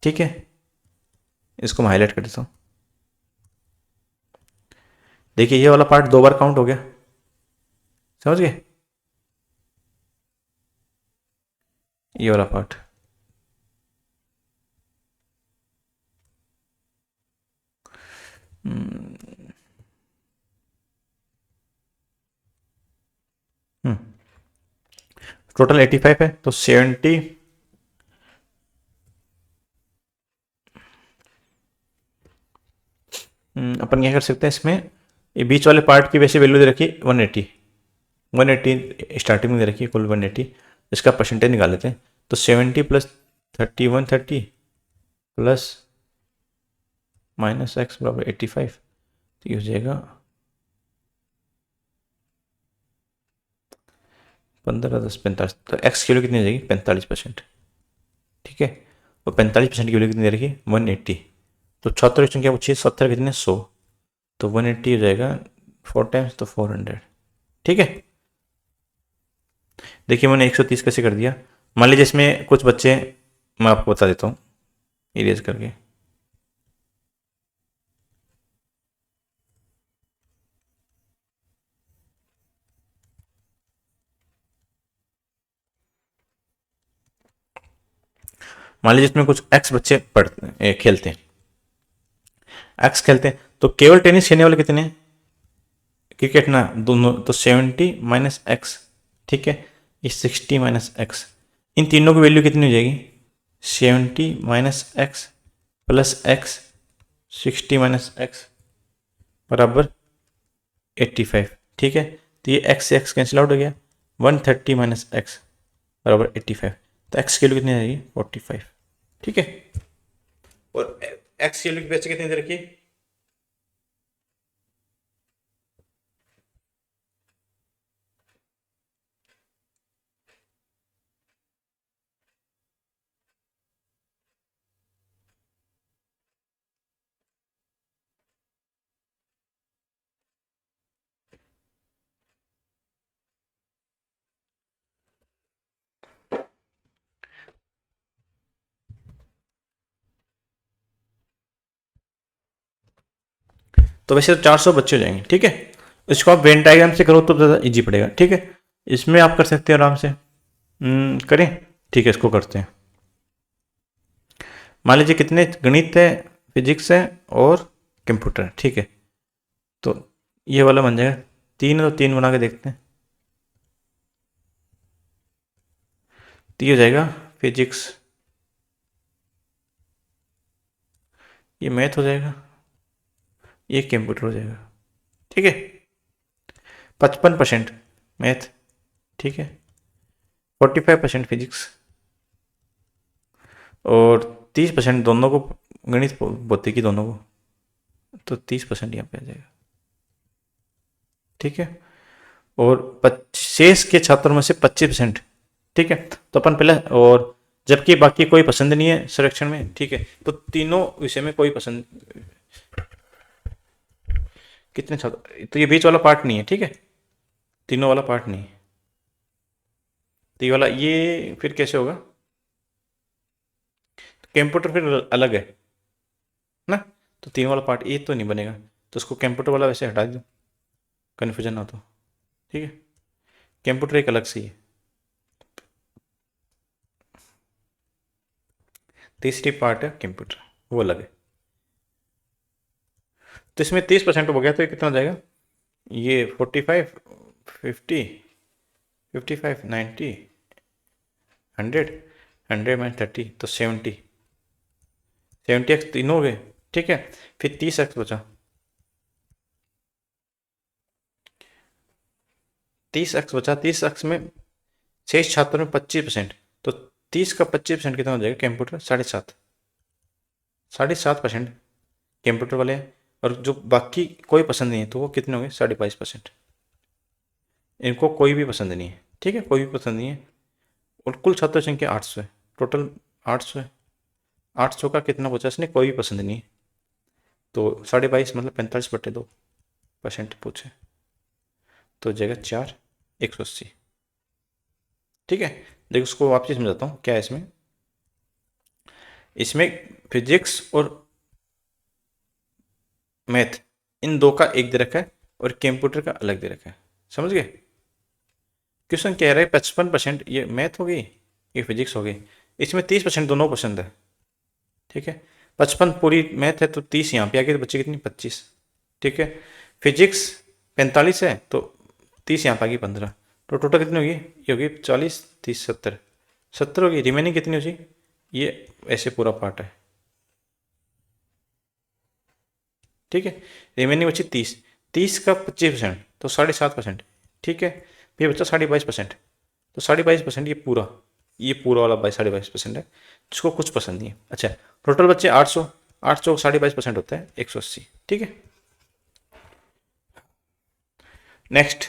ठीक है, इसको मैं हाईलाइट कर देता हूँ। देखिए ये वाला पार्ट 2 बार काउंट हो गया, समझ गए? ये वाला पार्ट टोटल 85 है तो 70, अपन क्या कर सकते हैं इसमें, ये बीच वाले पार्ट की वैसे वैल्यू दे रखी 180, 180 स्टार्टिंग में दे रखी है कुल 180। इसका परसेंटेज निकाल लेते हैं। तो 70 प्लस 30 130 प्लस माइनस एक्स बराबर 85, तो ये हो जाएगा 15 10 45। तो एक्स की वैल्यू कितनी हो जाएगी? 45%। ठीक है। और 45% की वैल्यू कितनी दे रखी है? 180। तो छात्रों की संख्या पूछिए 70 कितने? 100। तो 180 हो जाएगा 4 टाइम्स तो 400। ठीक है। देखिए मैंने 130 कैसे कर दिया। मान लीजिए इसमें कुछ बच्चे, मैं आपको बता देता हूँ इरेज करके। मान लीजिए इसमें कुछ एक्स बच्चे खेलते हैं, एक्स खेलते हैं, तो केवल टेनिस खेलने वाले कितने हैं? क्रिकेट ना, दोनों, तो 70 माइनस एक्स। ठीक है। ये 60 माइनस एक्स, इन तीनों की वैल्यू कितनी हो जाएगी? 70 minus x plus x, 60 minus x बराबर 85। ठीक है। तो ये एक्स से एक्स कैंसिल आउट हो गया, 130 माइनस एक्स बराबर 85। तो एक्स की वैल्यू कितनी आ जाएगी? 45। ठीक है। और एक्स की वैल्यू की वैसे कितनी दे रखी है? तो वैसे तो 400 बच्चे हो जाएंगे, ठीक है। इसको आप वेन डायग्राम से करो तो ज़्यादा इजी पड़ेगा, ठीक है। इसमें आप कर सकते हैं आराम से। करें, ठीक है, इसको करते हैं। मान लीजिए कितने गणित है, फिजिक्स है और कंप्यूटर है, ठीक है। तो ये वाला बन जाएगा 3 है, तो 3 बना के देखते हैं। तो ये हो जाएगा फिजिक्स, ये मैथ हो जाएगा, ये कंप्यूटर हो जाएगा, ठीक है। 55% मैथ, ठीक है, 45% फिजिक्स और 30% दोनों को, गणित भौतिकी दोनों को, तो 30% यहाँ पे आ जाएगा, ठीक है। और शेष के छात्रों में से 25%, ठीक है। तो अपन पहले, और जबकि बाकी कोई पसंद नहीं है संरक्षण में, ठीक है, तो तीनों विषय में कोई पसंद, कितने छात्र, तो ये बीच वाला पार्ट नहीं है, ठीक है, तीनों वाला पार्ट नहीं है। तो ये वाला, ये फिर कैसे होगा, कंप्यूटर फिर अलग है ना, तो तीनों वाला पार्ट ये तो नहीं बनेगा, तो उसको कंप्यूटर वाला वैसे हटा दो, कन्फ्यूजन ना हो तो, ठीक है। कंप्यूटर एक अलग से ही है। तीसरी पार्ट है कंप्यूटर, वो अलग है। तो इसमें 30% हो गया, तो ये कितना हो जाएगा, ये 45, 50, 55, 90, 100, 100 में 30, तो 70x तीनों हो गए, ठीक है। फिर 30x बचा, 30x बचा, 30x में शेष छात्रों में 25%, तो 30 का 25% कितना हो जाएगा, कंप्यूटर 7.5% कंप्यूटर वाले हैं, और जो बाकी कोई पसंद नहीं है तो वो कितने हो गए, 22.5%। इनको कोई भी पसंद नहीं है, ठीक है, कोई भी पसंद नहीं है। और कुल छात्र संख्या 800 है, टोटल 800 है, 800 का कितना बचा, इसने कोई भी पसंद नहीं है, तो 22.5 मतलब 45/2% पूछे, तो हो जाएगा 4, 180, ठीक है। देखो उसको वापस समझाता हूँ क्या है इसमें। इसमें फिजिक्स और मैथ इन दो का एक दे रखा है और कंप्यूटर का अलग दे रखा है, समझ गए। क्वेश्चन कह रहा है 55% ये मैथ हो गई, ये फिजिक्स हो गई, इसमें 30% दोनों पसंद है, ठीक है। 55 पूरी मैथ है, तो 30 यहाँ पे आ गई, तो बच्चे कितनी, 25, ठीक है। फिजिक्स 45 है, तो 30 यहाँ पे आ गई, 15, तो टोटल कितनी होगी, ये होगी 40, 30, 70, 70 होगी। रिमेनिंग कितनी होगी, ये ऐसे पूरा पार्ट है, ठीक है। रिमेनिंग बची 30, 30 का 25%, तो 7.5%, ठीक है। फिर बचा 22%, तो 22% ये पूरा वाला 22.5% है, जिसको कुछ पसंद नहीं है। अच्छा, टोटल बच्चे 800, 800 22% होता है 180, ठीक है। नेक्स्ट,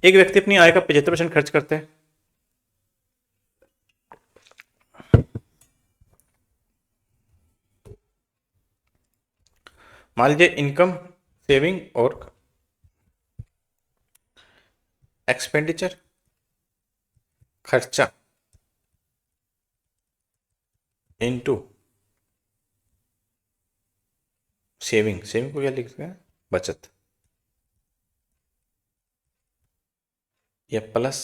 एक व्यक्ति अपनी आय का 75% खर्च करता है, मान लीजिए इनकम, सेविंग और एक्सपेंडिचर, खर्चा इनटू सेविंग, सेविंग को क्या लिख सकते हैं, बचत, या प्लस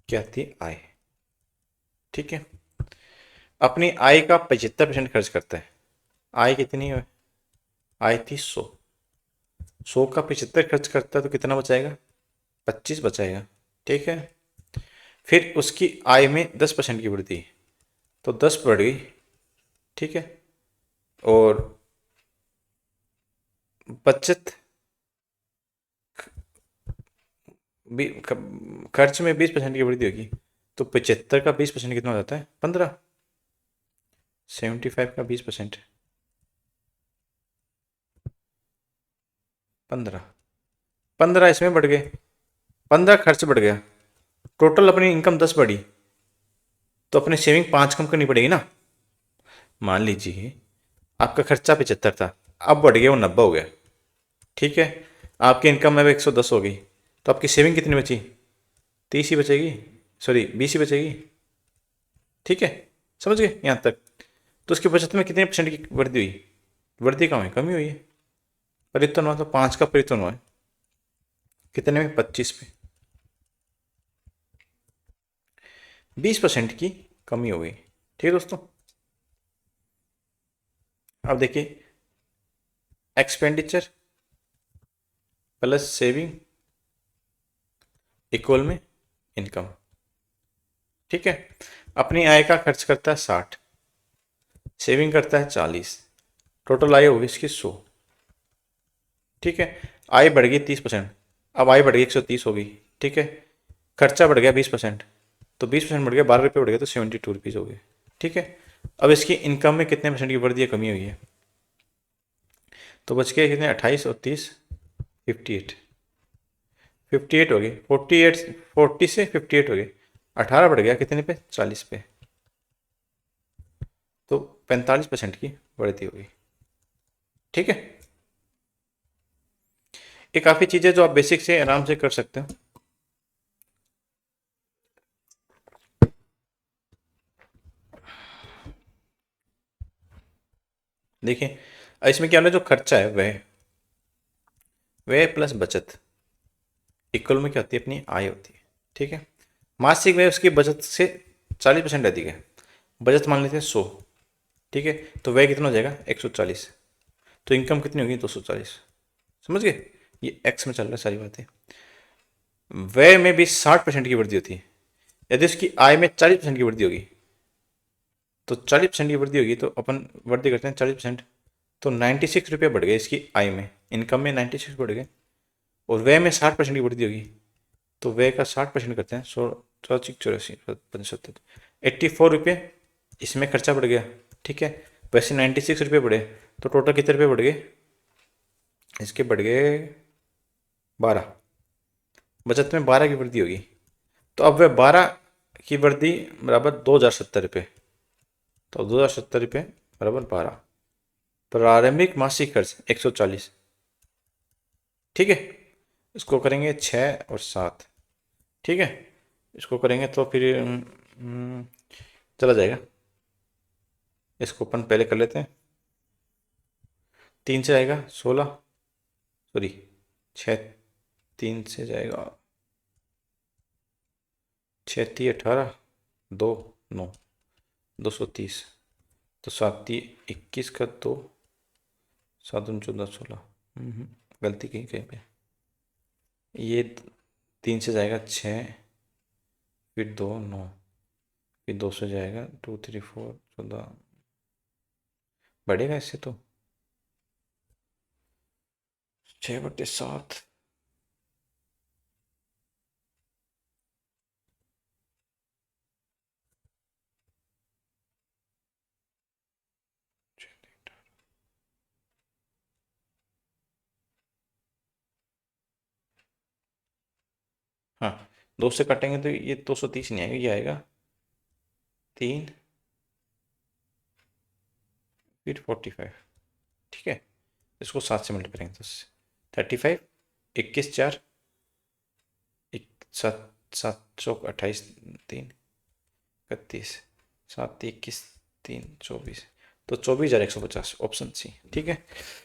क्या आती है, आय, ठीक है। अपनी आय का 75% खर्च करता है, आय कितनी है, आय थी 100, 100 का 75 खर्च करता है, तो कितना बचाएगा, 25 बचाएगा, ठीक है। फिर उसकी आय में 10% की वृद्धि, तो 10 बढ़ गई, ठीक है। और बचत, खर्च में 20% की वृद्धि होगी, तो 75 का 20% कितना हो जाता है, 15, 75 का 20%, 15, 15 इसमें बढ़ गए, 15 खर्च बढ़ गया, टोटल अपनी इनकम 10 बढ़ी, तो अपने सेविंग 5 कम करनी पड़ेगी ना। मान लीजिए आपका खर्चा 75 था, अब बढ़ गया वो 90 हो गया, ठीक है। आपकी इनकम में 110 हो गई, तो आपकी सेविंग कितनी बची, 30 ही बचेगी, सॉरी 20 ही बचेगी, ठीक है। समझ गए यहाँ तक। तो उसकी बचत में कितने परसेंट की वृद्धि हुई? वृद्धि कम है, कमी हुई है। परिवर्तन हुआ तो 5 का परिवर्तन हुआ है कितने में? 25 पे। 20% की कमी हो गई। ठीक है दोस्तों। अब देखिए, एक्सपेंडिचर प्लस सेविंग इक्वल में इनकम। ठीक है। अपनी आय का खर्च करता है 60, सेविंग करता है 40, टोटल आय होगी इसकी 100। ठीक है। आय बढ़ गई 30%, अब आय बढ़ गई 130 हो गई। ठीक है। खर्चा बढ़ गया 20%, तो 20% बढ़ गया, 12 रुपये बढ़ गया, तो 72 रुपीज़ हो गए। ठीक है। अब इसकी इनकम में कितने परसेंट की वृद्धि या कमी हुई है? तो बच गए कितने? 28 और 30, 58। 58 हो गई, 48, 40 से 58 हो गई, 18 बढ़ गया कितने पे? 40 पे। तो 45% की वृद्धि होगी। ठीक है। ये काफ़ी चीज़ें जो आप बेसिक से आराम से कर सकते हो। देखिए, इसमें क्या होना है, जो खर्चा है वह व्यय प्लस बचत इक्वल में क्या होती है? अपनी आय होती है। ठीक है। मासिक व्यय उसकी बचत से 40% अधिक है। बचत मान लेते हैं 100। ठीक है। तो व्यय कितना हो जाएगा? 140। तो इनकम कितनी होगी? 240। समझ गए? ये एक्स में चल रहा है सारी बातें। व्यय में भी 60% की वृद्धि होती है। यदि उसकी आय में 40% की वृद्धि होगी, तो 40% की वृद्धि होगी, तो अपन वृद्धि करते हैं 40%, तो 96 रुपये बढ़ गए इसकी आय में। इनकम में 96 बढ़ गए। और व्यय में 60% की वृद्धि होगी, तो व्यय का 60% करते हैं, 100, 75, 84 रुपये इसमें खर्चा बढ़ गया। ठीक है। वैसे 96 रुपये बढ़े, तो टोटल कितने रुपये बढ़ गए? इसके बढ़ गए 12। बचत में 12 की वृद्धि होगी, तो अब वह 12 की वृद्धि बराबर 2070 रुपये। तो 2070 रुपये बराबर 12। प्रारंभिक मासिक खर्च 140। ठीक है। इसको करेंगे 6 और 7। ठीक है। इसको करेंगे तो फिर चला जाएगा। इसको अपन पहले कर लेते हैं। 3 से आएगा 16, सॉरी 6, 3 से जाएगा 6 × 18, 2, 9, 230। तो 7 × 21 का 2, 7 × 14, 16। गलती कहीं कहीं पे। ये 3 से जाएगा 6, फिर 2, 9, फिर 2 से जाएगा 2, 3, 4, 14। बढ़ेगा इससे तो 6/7। हाँ, 2 से काटेंगे तो ये 230 नहीं आएगा, ये आएगा 3, फिर 45। ठीक है। इसको 7 से मल्टीप्लाई करेंगे तो 35, 21, 4, 7, 7 चौक 28, 3, 31, 7, 21, 3, 24। तो 24,150 ऑप्शन सी। ठीक है।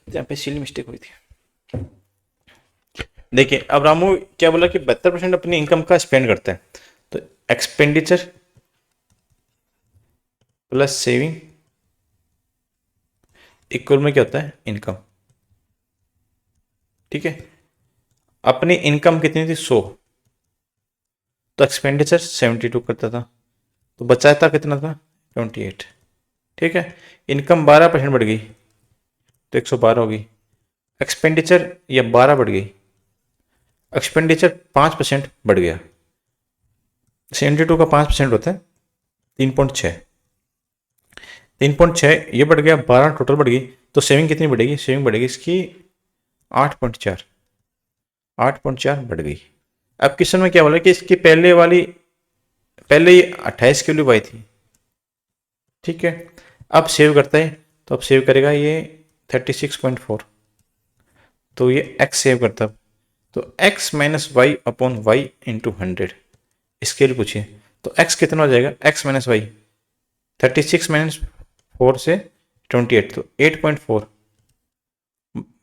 यहाँ पे सिली मिस्टेक हुई थी। देखिए, अब रामू क्या बोला कि 72% अपनी इनकम का स्पेंड करता है। तो एक्सपेंडिचर प्लस सेविंग इक्वल में क्या होता है? इनकम। ठीक है। अपनी इनकम कितनी थी? 100। तो एक्सपेंडिचर 72 करता था, तो बचाता कितना था? 28। ठीक है। इनकम 12% बढ़ गई, तो 112 होगी। एक्सपेंडिचर या 12 बढ़ गई, एक्सपेंडिचर 5% बढ़ गया। 72 का 5% होता है 3.6। 3.6 ये बढ़ गया, 12 टोटल बढ़ गई। तो सेविंग कितनी बढ़ेगी? सेविंग बढ़ेगी इसकी 8.4। 8.4 बढ़ गई। अब क्वेश्चन में क्या बोला कि इसकी पहले ही 28 की वैल्यू आई थी। ठीक है। अब सेव करता है, तो अब सेव करेगा ये 36.4। तो ये x सेव करता है, तो x minus Y upon Y into 100 इसके लिए पूछिए। तो x कितना हो जाएगा? x माइनस वाई 36 माइनस 4 से 28, तो 8.4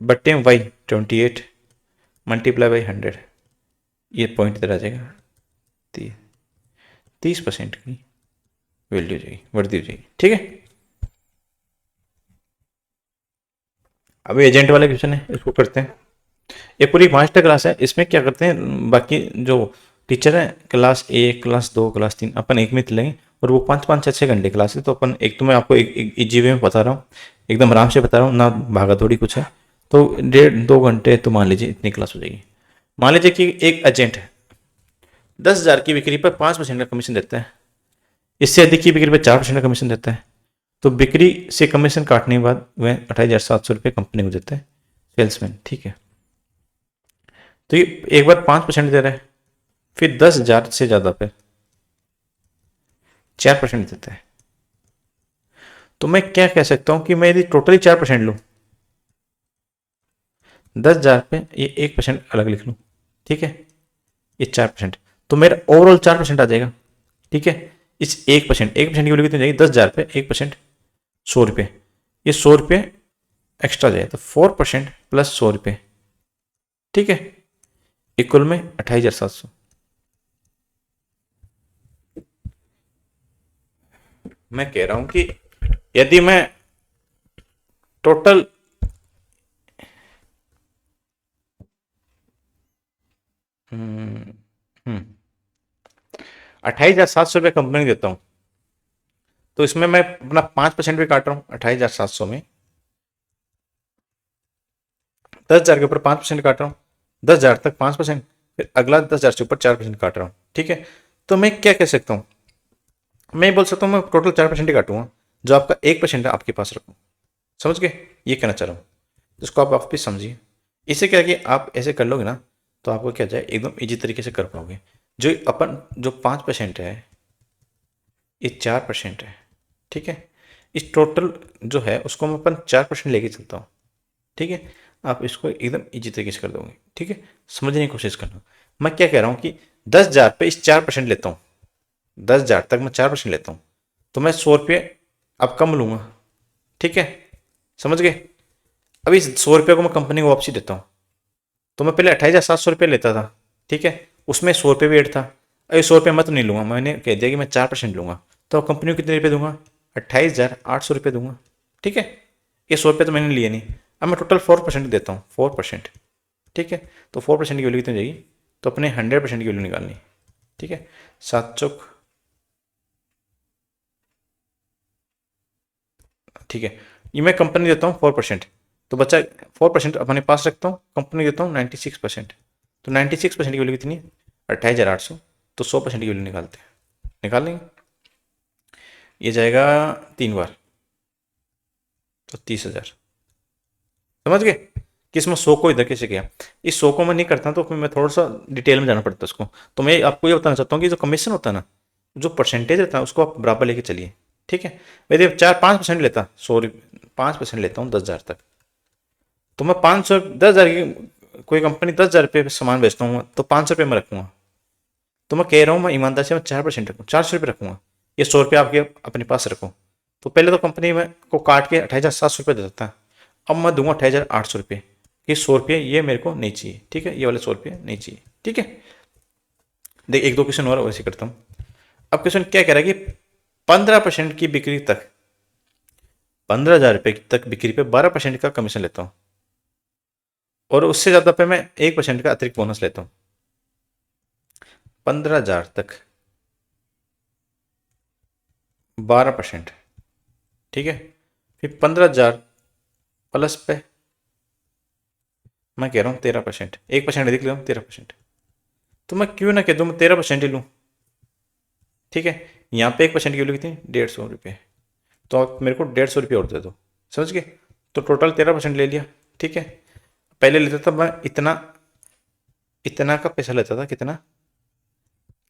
बट्टे वाई 28 मल्टीप्लाई बाई 100, ये पॉइंट इधर आ जाएगा। 30% की वैल्यू हो जाएगी, वृद्धि हो जाएगी। ठीक है, अभी एजेंट वाले क्वेश्चन है, इसको करते हैं। ये पूरी मास्टर क्लास है, इसमें क्या करते हैं, बाकी जो टीचर है क्लास 1 क्लास 2 क्लास 3 अपन एक में लेंगे, और वो 5-5 6-6 घंटे क्लास है। तो अपन एक तो मैं आपको एक इजी वे में बता रहा हूँ, एकदम आराम से बता रहा हूँ, ना भागा दौड़ी कुछ है। तो 1.5-2 घंटे तो मान लीजिए इतनी क्लास हो जाएगी। मान लीजिए कि एक एजेंट है 10,000 की बिक्री पर 5% का कमीशन देता है, इससे अधिक की बिक्री पर 4% का कमीशन देता है। तो बिक्री से कमीशन काटने के बाद वह 28,700 रुपये कंपनी को देता है सेल्समैन। ठीक है, तो ये एक बार 5% दे रहा है, फिर 10,000 से ज़्यादा पे 4% देता है। तो मैं क्या कह सकता हूं कि मैं यदि टोटली 4% लूँ, 10,000 पे ये 1% अलग लिख लूँ, ठीक है, ये 4%, तो मेरा ओवरऑल 4% आ जाएगा। ठीक है, इस 1% की वैल्यू कितनी जाएगी, 10,000 पे 1% 100 रुपये, ये 100 रुपये एक्स्ट्रा जाए, तो 4% प्लस 100 रुपये, ठीक है, इक्वल में 28,700। मैं कह रहा हूं कि यदि मैं टोटल हम्म 28,700 रुपये कंपनी देता हूं, तो इसमें मैं अपना 5% भी काट रहा हूं 28,700 में, 10,000 के ऊपर 5% काट रहा हूँ, 10,000 तक 5%, फिर अगला 10,000 से ऊपर 4% काट रहा हूँ। ठीक है, तो मैं क्या कह सकता हूँ, मैं बोल सकता हूँ मैं टोटल 4% ही काटूंगा, जो आपका 1% है आपके पास रखूँ। समझ गए, ये कहना चाह रहा हूँ, इसको आप भी समझिए। इससे क्या है कि आप ऐसे कर लोगे ना, तो आपको क्या जाए एकदम इजी तरीके से कर पाओगे। जो अपन जो 5% है, ये 4% है। ठीक है, इस टोटल जो है उसको मैं अपन 4% लेके चलता हूँ। ठीक है, आप इसको एकदम इजी तरीके से कर दोगे। ठीक है, समझने की कोशिश करना। मैं क्या कह रहा हूँ कि 10,000 पे इस 4% लेता हूँ, 10,000 तक मैं 4% लेता हूँ, तो मैं 100 रुपये अब कम लूंगा। ठीक है, समझ गए। अब इस 100 रुपये को मैं कंपनी को वापसी देता हूँ, तो मैं पहले 28,700 रुपये लेता था। ठीक है, उसमें 100 रुपये भी ऐड था। अरे 100 रुपये मैं तो नहीं लूंगा, मैंने कह दिया कि मैं 4% लूंगा, तो कंपनी को कितने रुपये दूंगा, 28,800 रुपये दूंगा। ठीक है, ये 100 रुपये तो मैंने लिए नहीं, अब मैं टोटल 4% देता हूँ, 4%। ठीक है, तो 4% की वैल्यू कितनी जाएगी, तो अपने 100% की वैल्यू निकालनी। ठीक है, 7 चौक, ठीक है, ये मैं कंपनी देता हूँ 4%, तो बच्चा 4% अपने पास रखता हूँ, कंपनी देता हूँ 96%, तो 96% की वैल्यू कितनी है, 28,800, तो 100% की वैल्यू निकालते हैं, निकाल लेंगे। ये जाएगा 3 बार, तो 30,000। समझ गए कि इसमें 100 को इधर कैसे किया, इस 100 को मैं नहीं करता तो फिर मैं थोड़ा सा डिटेल में जाना पड़ता है उसको। तो मैं आपको ये बताना चाहता हूँ कि जो कमीशन होता है ना, जो परसेंटेज रहता है उसको आप बराबर लेके चलिए। ठीक है, यदि 4-5% लेता, 5% लेता हूँ 10,000 तक, तो मैं 500 10,000 की कोई कंपनी 10,000 रुपये सामान बेचता हूँ, तो 500 रुपये में रखूंगा। तो मैं कह रहा हूँ मैं ईमानदारी से मैं 4% रखूँ, 400 रुपये रखूंगा, ये 100 रुपये आपके अपने पास रखो। तो पहले तो कंपनी में को काट के 28,700 रुपये दे देता है, अब मैं दूंगा 28,800 रुपये, कि 100 रुपये ये मेरे को नहीं चाहिए। ठीक है, ये वाले 100 रुपये नहीं चाहिए। ठीक है, देख एक दो क्वेश्चन और वैसे करता हूँ। अब क्वेश्चन क्या कह रहा है कि 15% की बिक्री तक, 15,000 रुपये तक बिक्री पे 12% का कमीशन लेता हूँ, और उससे ज्यादा पे मैं 1% का अतिरिक्त बोनस लेता हूँ। 15,000 तक 12%, ठीक है, फिर 15,000 प्लस पे मैं कह रहा हूँ 13%, 1% अधिक ले रहा हूँ 13%, तो मैं क्यों ना कह दूँ मैं 13% ही लूँ। ठीक है, यहाँ पे 1% की वैल्यू कितनी, 150 रुपये, तो आप मेरे को 150 रुपये और दे दो। समझ गए, तो टोटल 13% ले लिया। ठीक है, पहले लेता था मैं इतना, इतना का पैसा लेता था, कितना,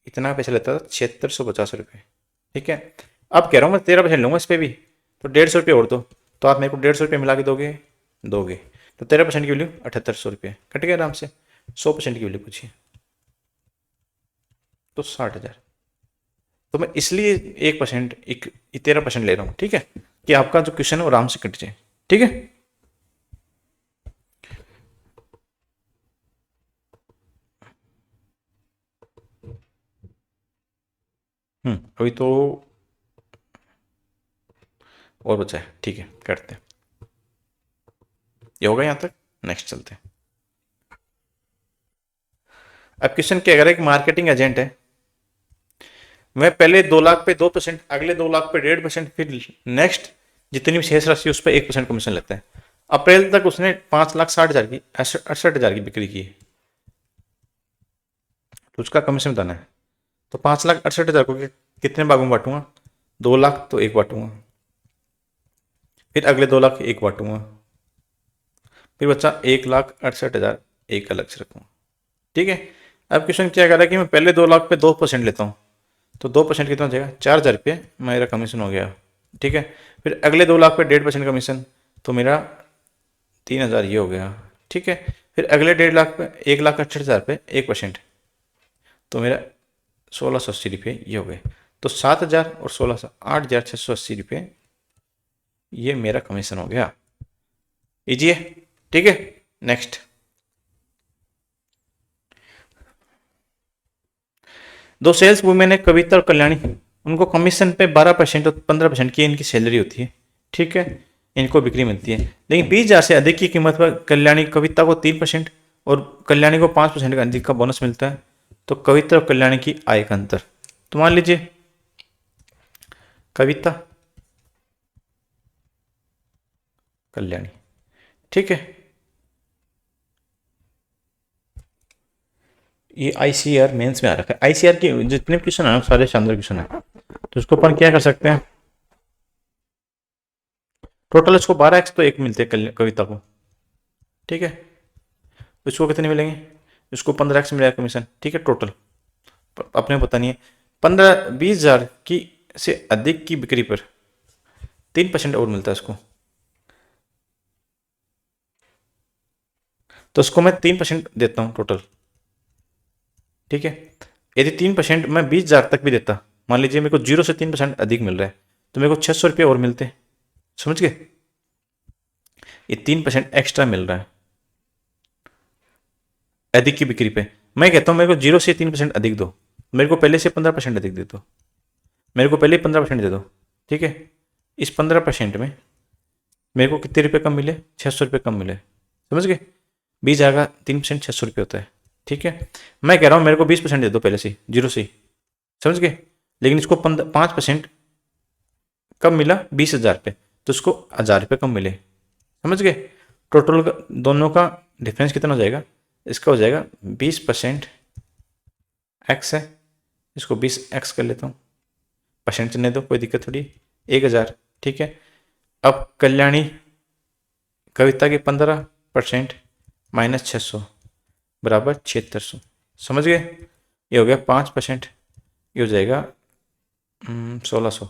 इतना पैसा लेता था 7650 रुपये। ठीक है, अब कह रहा हूँ मैं 13% लूँगा इस पर भी, तो 150 रुपये और दो, तो आप मेरे को 150 रुपये मिला के दोगे, दोगे, तो 13% की वैल्यू 7,800 रुपये कट गया आराम से। 100% की वैल्यू पूछिए, तो 60,000। तो मैं इसलिए 1% 13% ले रहा हूँ। ठीक है, कि आपका जो क्वेश्चन है वो आराम से कट जाए। ठीक है, अभी तो और बचा है। ठीक है, करते हैं, ये होगा यहाँ तक। नेक्स्ट चलते हैं। अब क्वेश्चन क्या कह रहा है कि मार्केटिंग एजेंट है, वह पहले 2 लाख पे 2%, अगले 2 लाख पे 1.5%, फिर नेक्स्ट जितनी भी शेष राशि उस पर 1% कमीशन लेता है। अप्रैल तक उसने 5,60,000 की 68,000 की बिक्री की है, तो उसका कमीशन बताना है। तो 5,68,000 को कितने भागों में बांटूंगा? 2 लाख तो एक बांटूंगा, फिर अगले 2 लाख एक बांटूंगा, फिर बच्चा 1,68,000 एक अलग से रखूंगा। ठीक है, अब क्वेश्चन क्या कह रहा है कि मैं पहले 2 लाख पे 2% लेता हूँ, तो 2% कितना हो जाएगा? 4,000 रुपये मेरा कमीशन हो गया। ठीक है, फिर अगले 2 लाख पे 1.5% कमीशन, तो मेरा 3,000 ये हो गया। ठीक है, फिर अगले 1.5 लाख पे 1,68,000 पे 1%, तो मेरा 1,680 रुपये ये हो गए। तो 7,000 और 1,600 8,680 रुपये ये मेरा कमीशन हो गया। इजी है। ठीक है, नेक्स्ट। दो सेल्स वुमेन है कविता और कल्याणी, उनको कमीशन पे 12% और 15% की इनकी सैलरी होती है। ठीक है, इनको बिक्री मिलती है, लेकिन 20,000 से अधिक की कीमत पर कल्याणी कविता को 3% और कल्याणी को 5% का अधिक का बोनस मिलता है। तो कविता और कल्याणी की आय का अंतर, तो मान लीजिए कविता कल्याणी। ठीक है, ये आईसीआर मेंस में आ रखा है। आईसीआर के जितने क्वेश्चन है सारे शानदार क्वेश्चन है, तो इसको अपन क्या कर सकते हैं, टोटल इसको 12x तो एक मिलते हैं कविता को। ठीक है, इसको कितने मिलेंगे? इसको 15x मिलेगा कमीशन। ठीक है, टोटल अपने पता नहीं है। 20,000 की से अधिक की बिक्री पर 3% और मिलता है इसको, तो इसको मैं 3% देता हूं टोटल। ठीक है, यदि 3% मैं 20,000 तक भी देता, मान लीजिए मेरे को 0 से 3% अधिक मिल रहा है, तो मेरे को 600 रुपये और मिलते हैं। समझ गए, ये 3% एक्स्ट्रा मिल रहा है अधिक की बिक्री पे। मैं कहता हूं मेरे को 0 से 3% अधिक दो, मेरे को पहले से 15% अधिक दे दो, मेरे को पहले 15% दे दो। ठीक है, इस 15% में मेरे को कितने रुपए कम मिले? 600 रुपये कम मिले। समझ गए, 20,000 का 3% 600 रुपये होता है। ठीक है, मैं कह रहा हूँ मेरे को 20% दे दो पहले से, 0 से। समझ गए, लेकिन इसको 5% कम मिला 20,000 पे, तो इसको 1,000 रुपये कम मिले। समझ गए, टोटल दोनों का डिफरेंस कितना हो जाएगा? इसका हो जाएगा 20% एक्स है, इसको 20x कर लेता हूँ, परसेंट चलने दो, कोई दिक्कत थोड़ी। 1,000। ठीक है, अब कल्याणी कविता के 15% माइनस 600 बराबर 7600। समझ गए, ये हो गया 5%, ये हो जाएगा 1,600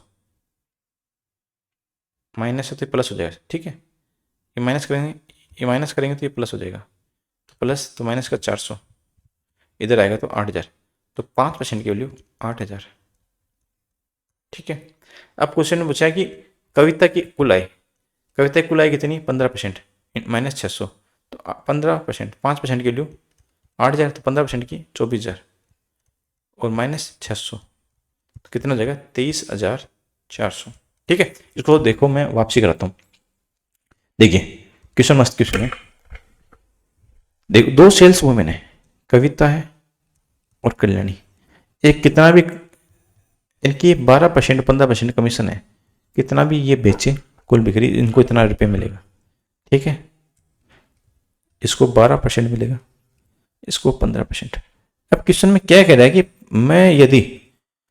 माइनस है तो प्लस हो जाएगा। ठीक है, ये माइनस करेंगे, ये माइनस करेंगे तो ये प्लस हो जाएगा, तो प्लस तो माइनस का 400, इधर आएगा तो 8,000, तो 5% की वैल्यू 8,000। ठीक है, अब क्वेश्चन में पूछा है कि कविता की कुल आय, कविता की कुल आय कितनी? 15% माइनस 600, तो 15%, 5% की वैल्यू 8,000, तो 15% की 24,000 और माइनस 600, तो कितना हो जाएगा? 23,400। ठीक है, इसको देखो मैं वापसी कराता हूँ। देखिए क्वेश्चन मस्त क्वेश्चन है। देखो, दो सेल्स वुमेन है, कविता है और कल्याणी, एक कितना भी इनकी 12% 15% कमीशन है, कितना भी ये बेचे कुल बिक्री इनको इतना रुपये मिलेगा। ठीक है, इसको 12% मिलेगा, इसको 15%। अब क्वेश्चन में क्या कह रहा है कि मैं यदि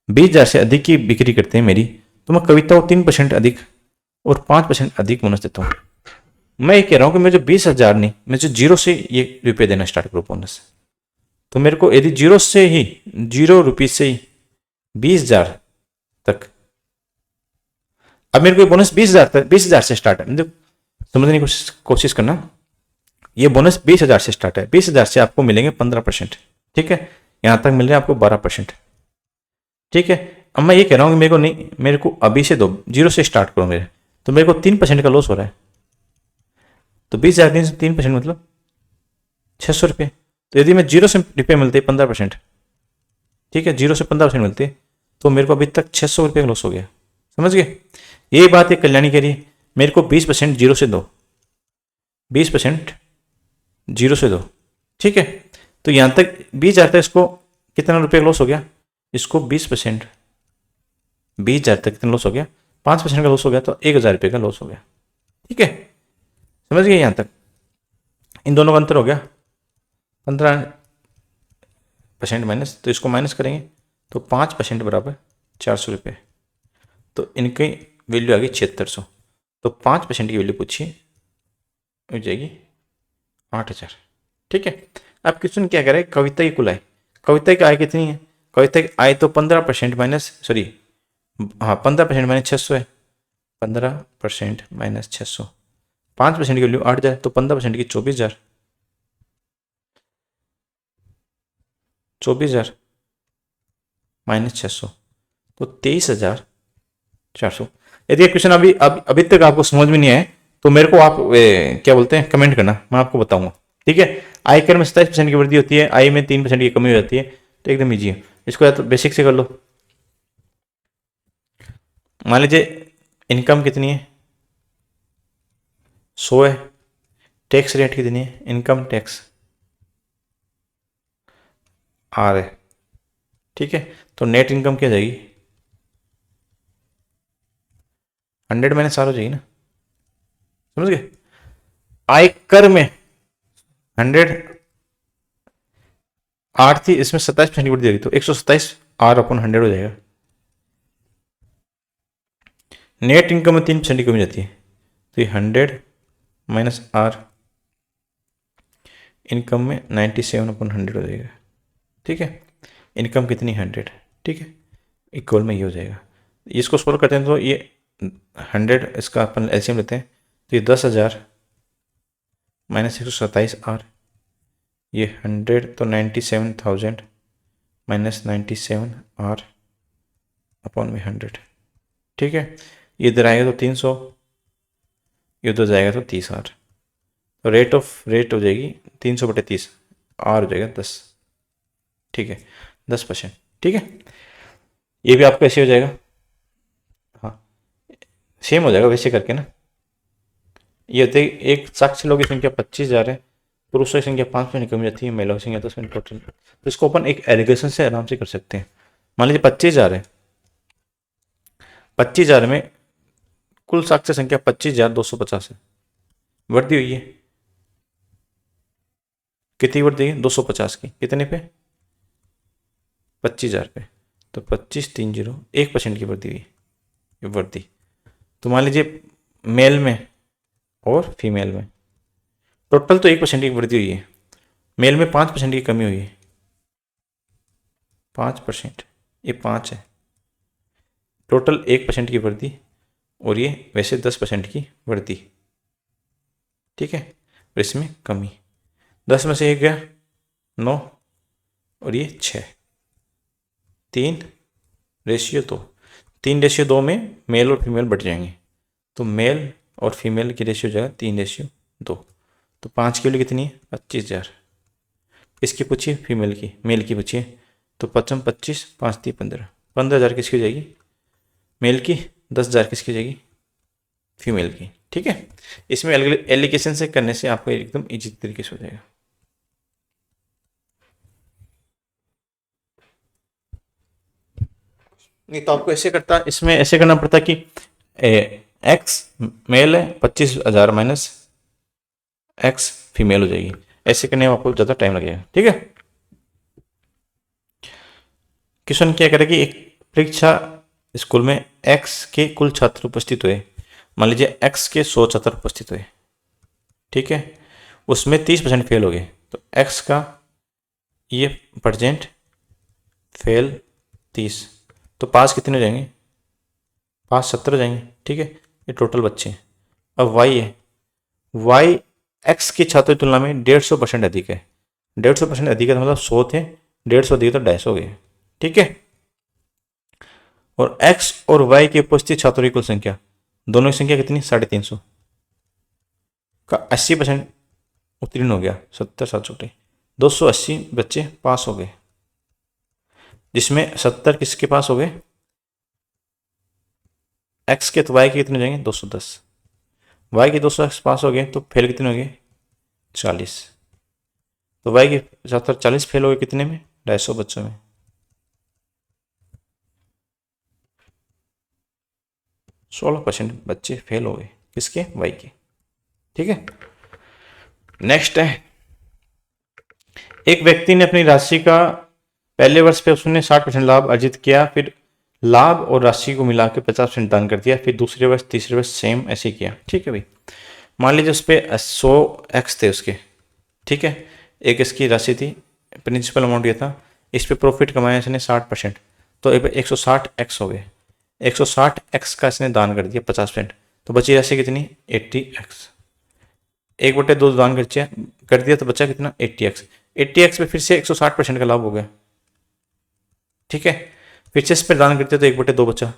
20,000 से अधिक की बिक्री करते हैं मेरी, तो मैं कविता को 3% अधिक और 5% अधिक बोनस देता हूँ। मैं ये कह रहा हूँ कि मैं जो 20,000 नहीं, मैं जो 0 से ये रुपये देना स्टार्ट करूँ बोनस, तो मेरे को यदि 0 से ही 0 रुपये से ही 20,000 तक, अब मेरे को बोनस 20,000 तक 20,000 से स्टार्ट है। समझने की कोशिश करना, ये बोनस 20,000 से स्टार्ट है, 20,000 से आपको मिलेंगे 15%। ठीक है, यहां तक मिल रहे हैं आपको 12%। ठीक है, अब मैं ये कह रहा हूं कि मेरे को नहीं, मेरे को अभी से दो, 0 से स्टार्ट करो मेरे, तो तो मेरे को 3% का लॉस हो रहा है। तो 20,000 से 3% मतलब 600 रुपये। तो यदि मैं 0 से रुपये मिलते 15%, ठीक है, 0 से 15% मिलते, तो मेरे को अभी तक 600 रुपये का लॉस हो गया। समझ गए? यही बात है कल्याणी कह रही है, मेरे को 20% 0 से दो, 20% 0 से दो, ठीक है। तो यहां तक 20,000 तक इसको कितना रुपये का लॉस हो गया? इसको 20%, 20,000 तक कितना लॉस हो गया? 5% का लॉस हो गया, तो 1,000 रुपये का लॉस हो गया। ठीक है, समझ गए? यहां तक इन दोनों का अंतर हो गया 15% माइनस, तो इसको माइनस करेंगे तो 5% बराबर 400 रुपये। तो इनकी वैल्यू आ गई 7600। तो 5% की वैल्यू पूछिए, हो जाएगी 8,000। ठीक है, अब क्वेश्चन क्या करें? कविता की कुल आय। कविता की आय कितनी है? कविता की आय तो 15% माइनस, सॉरी हाँ 15% माइनस 600 है, 15% माइनस 600, 5% की वैल्यू 8,000, तो 15% की 24,000, 24,000 माइनस 600, तो 23,400। यदि क्वेश्चन अभी तक आपको समझ में नहीं आए तो मेरे को आप क्या बोलते हैं कमेंट करना, मैं आपको बताऊंगा। ठीक है, आय कर में 27% की वृद्धि होती है, आय में 3% की कमी हो जाती है, तो एकदम ईजी है। इसको या तो बेसिक से कर लो। मान लीजिए इनकम कितनी है? 100 है। टैक्स रेट कितनी है? इनकम टैक्स आर है। ठीक है, तो नेट इनकम क्या जाएगी? 100 माइनस आर हो जाएगी ना। समझ गए? आय कर में 100 8 थी, इसमें 27% की वृद्धि देगी, तो 127 आर अपन 100 हो जाएगा। नेट इनकम में 3% की कमी जाती है, तो ये 100 माइनस आर इनकम में 97 अपन 100 हो जाएगा। ठीक है, इनकम कितनी? 100। ठीक है, इक्वल में ये हो जाएगा। इसको सोल्व करते हैं तो ये 100, इसका अपन एलसीएम लेते हैं, तो ये 10,000 माइनस 127 आर, ये 100 तो 97,000 माइनस 97 आर अपॉन में 100। ठीक है, ये इधर आएगा तो 300, ये उधर जाएगा तो 30 आर, तो रेट हो जाएगी 300/30, आर हो जाएगा 10। ठीक है, 10%। ठीक है, ये भी आपका ऐसे हो जाएगा, हाँ सेम हो जाएगा वैसे करके ना। ये होते एक साक्षी लोगों की संख्या 25,000 है, पुरुषों की संख्या 5% कम जाती है, महिलाओं की संख्या 10% टोटल। तो इसको अपन एक एलिगेशन से आराम से कर सकते हैं। मान लीजिए 25,000 है, 25,000 में कुल साक्षी संख्या 25,250 है, वृद्धि हुई है कितनी? वृद्धि है 250 की, कितने पे? 25,000 पे, तो 25,301 1% की वृद्धि हुई वृद्धि। तो मान लीजिए मेल में और फीमेल में टोटल तो 1% की वृद्धि हुई है, मेल में 5% की कमी हुई है, 5%, ये 5 है, टोटल 1% की वृद्धि, और ये वैसे 10% की वृद्धि। ठीक है, और इसमें कमी 10 में से 1 गया 9, और ये 6, 3:2, 3:2 में मेल और फीमेल बढ़ जाएंगे, तो मेल और फीमेल की रेशियो हो जाएगा 3:2। तो 5 की वैल्यू कितनी है? 25,000। इसकी पूछिए फीमेल की, मेल की पूछिए, तो 55 25 5 3 15, 15,000 किसकी हो जाएगी? मेल की। 10,000 किसकी हो जाएगी? फीमेल की। ठीक है, इसमें एलिगेशन से करने से आपको एकदम इजी तरीके से हो जाएगा। नहीं तो आपको इसमें ऐसे करना पड़ता कि एक्स मेल है 25,000 माइनस एक्स फीमेल हो जाएगी, ऐसे करने में आपको ज़्यादा टाइम लगेगा। ठीक है, क्वेश्चन क्या करेगा कि एक परीक्षा स्कूल में एक्स के कुल छात्र उपस्थित हुए, मान लीजिए एक्स के 100 छात्र उपस्थित हुए। ठीक है, उसमें 30% फेल हो गए, तो एक्स का ये परसेंट फेल 30, तो पास कितने हो जाएंगे? पास 70 हो जाएंगे। ठीक है, ये टोटल बच्चे। अब वाई है, वाई एक्स के छात्रों की तुलना में 150% अधिक है। 150% अधिक है तो मतलब 100 थे, 150 अधिक तो 250 हो गए। ठीक है, और एक्स और वाई के उपस्थित छात्रों की कुल संख्या दोनों की संख्या कितनी 350 का 80% उत्तीर्ण हो गया, 70 280 बच्चे पास हो गए, जिसमें 70 किसके पास हो गए एक्स के, तो वाई के कितने हो जाएंगे 210, वाई के 200 पास हो गए तो फेल कितने हो गए 40, तो वाई के 40 फेल हो गए कितने में 250 बच्चों में। 16% बच्चे फेल हो गए किसके वाई के। ठीक है, नेक्स्ट है, एक व्यक्ति ने अपनी राशि का पहले वर्ष पे उसने 60% लाभ अर्जित किया, फिर लाभ और राशि को मिला के 50% दान कर दिया, फिर दूसरे वर्ष तीसरे वर्ष सेम ऐसे किया। ठीक है भाई, मान लीजिए उस पर 100 एक्स थे उसके, ठीक है, एक इसकी राशि थी, प्रिंसिपल अमाउंट ये था, इस पे प्रॉफिट कमाया इसने 60%, तो 160 एक्स हो गए, 160 एक्स का इसने दान कर दिया 50%, तो बची राशि कितनी 80 एक्स, 1/2 दान कर दिया तो बचा कितना 80 एक्स, 80 एक्स पे फिर से 160% का लाभ हो गया। ठीक है, फिर से इस पर दान करते तो 1/2 बचा,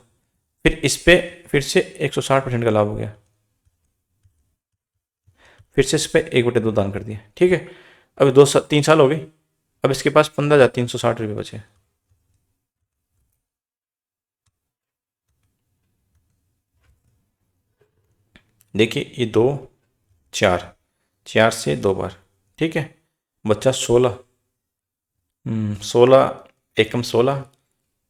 फिर इस पे फिर से 160% का लाभ हो गया, फिर से इस पे 1/2 दान कर दिया। ठीक है, अब 3 साल हो गए, अब इसके पास 15,360 बचे। देखिए ये 2 4 4 से 2 बार, ठीक है, बच्चा 16, 16 एकम 16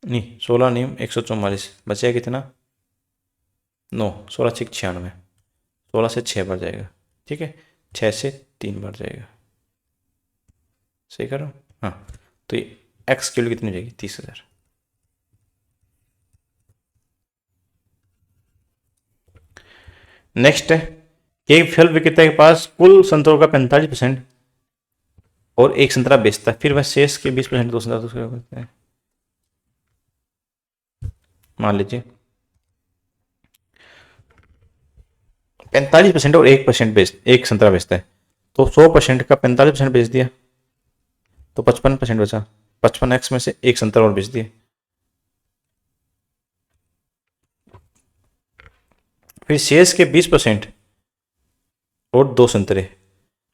नहीं 16 नहीं 144, बचेगा कितना 9, 16 6 96, 16 से 6 बार जाएगा। ठीक है, 6 से 3 बार जाएगा, सही कर रहा हूँ। हाँ, तो ये एक्स की वैल्यू कितनी हो जाएगी 30,000। नेक्स्ट है, एक फल विक्रेता के पास कुल संतरों का 45% और एक संतरा बेचता है, फिर वह शेष के 20% दो संतरा करता है। मान लीजिए 45% और 1% एक संतरा बेचता है, तो 100% का 45% बेच दिया तो 55% बचा, 55x में से एक संतरा और बेच दिया, फिर शेष के 20% और 2 संतरे,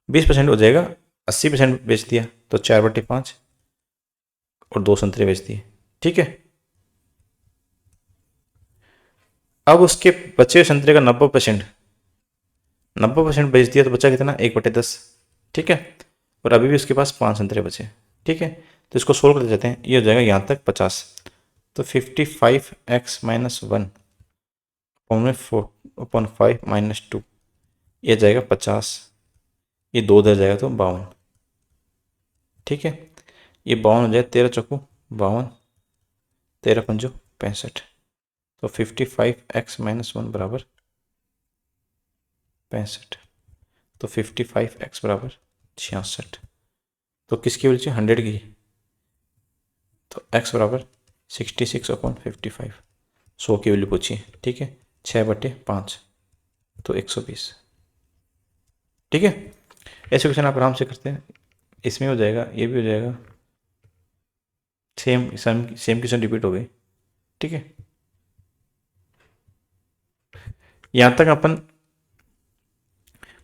20% हो जाएगा, 80% बेच दिया तो 4/5 और 2 संतरे बेच दिए। ठीक है, अब उसके बचे संतरे का 90% बेच दिया तो बचा कितना 1/10। ठीक है, और अभी भी उसके पास 5 संतरे बचे। ठीक है, तो इसको सोल्व करते जाते हैं, ये हो जाएगा यहाँ तक 50, तो 55x - 1 अपॉन 5 - 2, ये जाएगा 50, ये 2 दे जाएगा तो 52। ठीक है, ये 52 हो जाएगा, 13 चौको 52, 13 पंजो 65, तो 55x - 1 बराबर 65, तो 55x बराबर 66, तो किसकी वैल्यू 100 की, तो x बराबर 66/55, 100 की वैल्यू पूछी। ठीक है, 6/5 तो 120। ठीक है, ऐसे क्वेश्चन आप आराम से करते हैं, इसमें हो जाएगा, ये भी हो जाएगा, सेम क्वेश्चन रिपीट हो गए। ठीक है, यहाँ तक अपन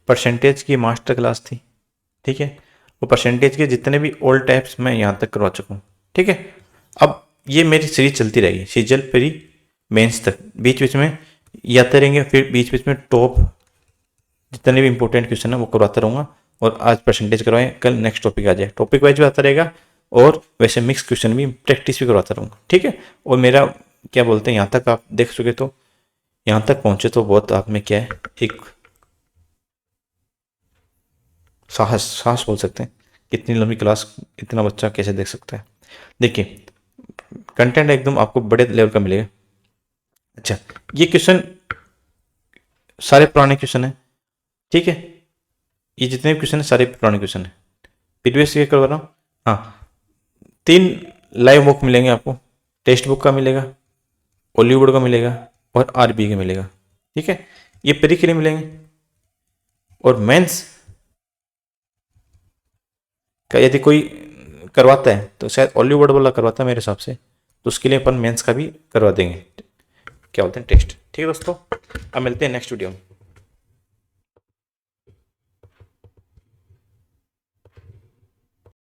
परसेंटेज की मास्टर क्लास थी। ठीक है, वो परसेंटेज के जितने भी ओल्ड टाइप्स मैं यहाँ तक करवा चुका हूँ। ठीक है, अब ये मेरी सीरीज चलती रहेगी सीजल प्री मेंस तक, बीच बीच में याते रहेंगे, फिर बीच बीच में टॉप जितने भी इंपॉर्टेंट क्वेश्चन है वो करवाता रहूँगा, और आज परसेंटेज करवाएं, कल नेक्स्ट टॉपिक आ जाए, टॉपिक वाइज भी आता रहेगा, और वैसे मिक्स क्वेश्चन भी प्रैक्टिस भी करवाता रहूँगा। ठीक है, और मेरा क्या बोलते हैं, यहाँ तक आप देख चुके तो यहाँ तक पहुँचे तो बहुत आप में क्या है, एक साहस बोल सकते हैं, कितनी लंबी क्लास इतना बच्चा कैसे देख सकता है। देखिए कंटेंट एकदम आपको बड़े लेवल का मिलेगा। अच्छा, ये क्वेश्चन सारे पुराने क्वेश्चन है। ठीक है, ये जितने भी क्वेश्चन है सारे पुराने क्वेश्चन है, प्रीवियस ईयर करवा रहा हूँ। हाँ, 3 लाइव बुक मिलेंगे आपको, टेक्स्ट बुक का मिलेगा, हॉलीवुड का मिलेगा और आरबी का मिलेगा। ठीक है, ये प्री के लिए मिलेंगे, और मेंस का यदि कोई करवाता है तो शायद हॉलीवुड वाला करवाता है मेरे हिसाब से, तो उसके लिए अपन मेंस का भी करवा देंगे, क्या बोलते हैं टेस्ट। ठीक है दोस्तों, अब मिलते हैं नेक्स्ट वीडियो में।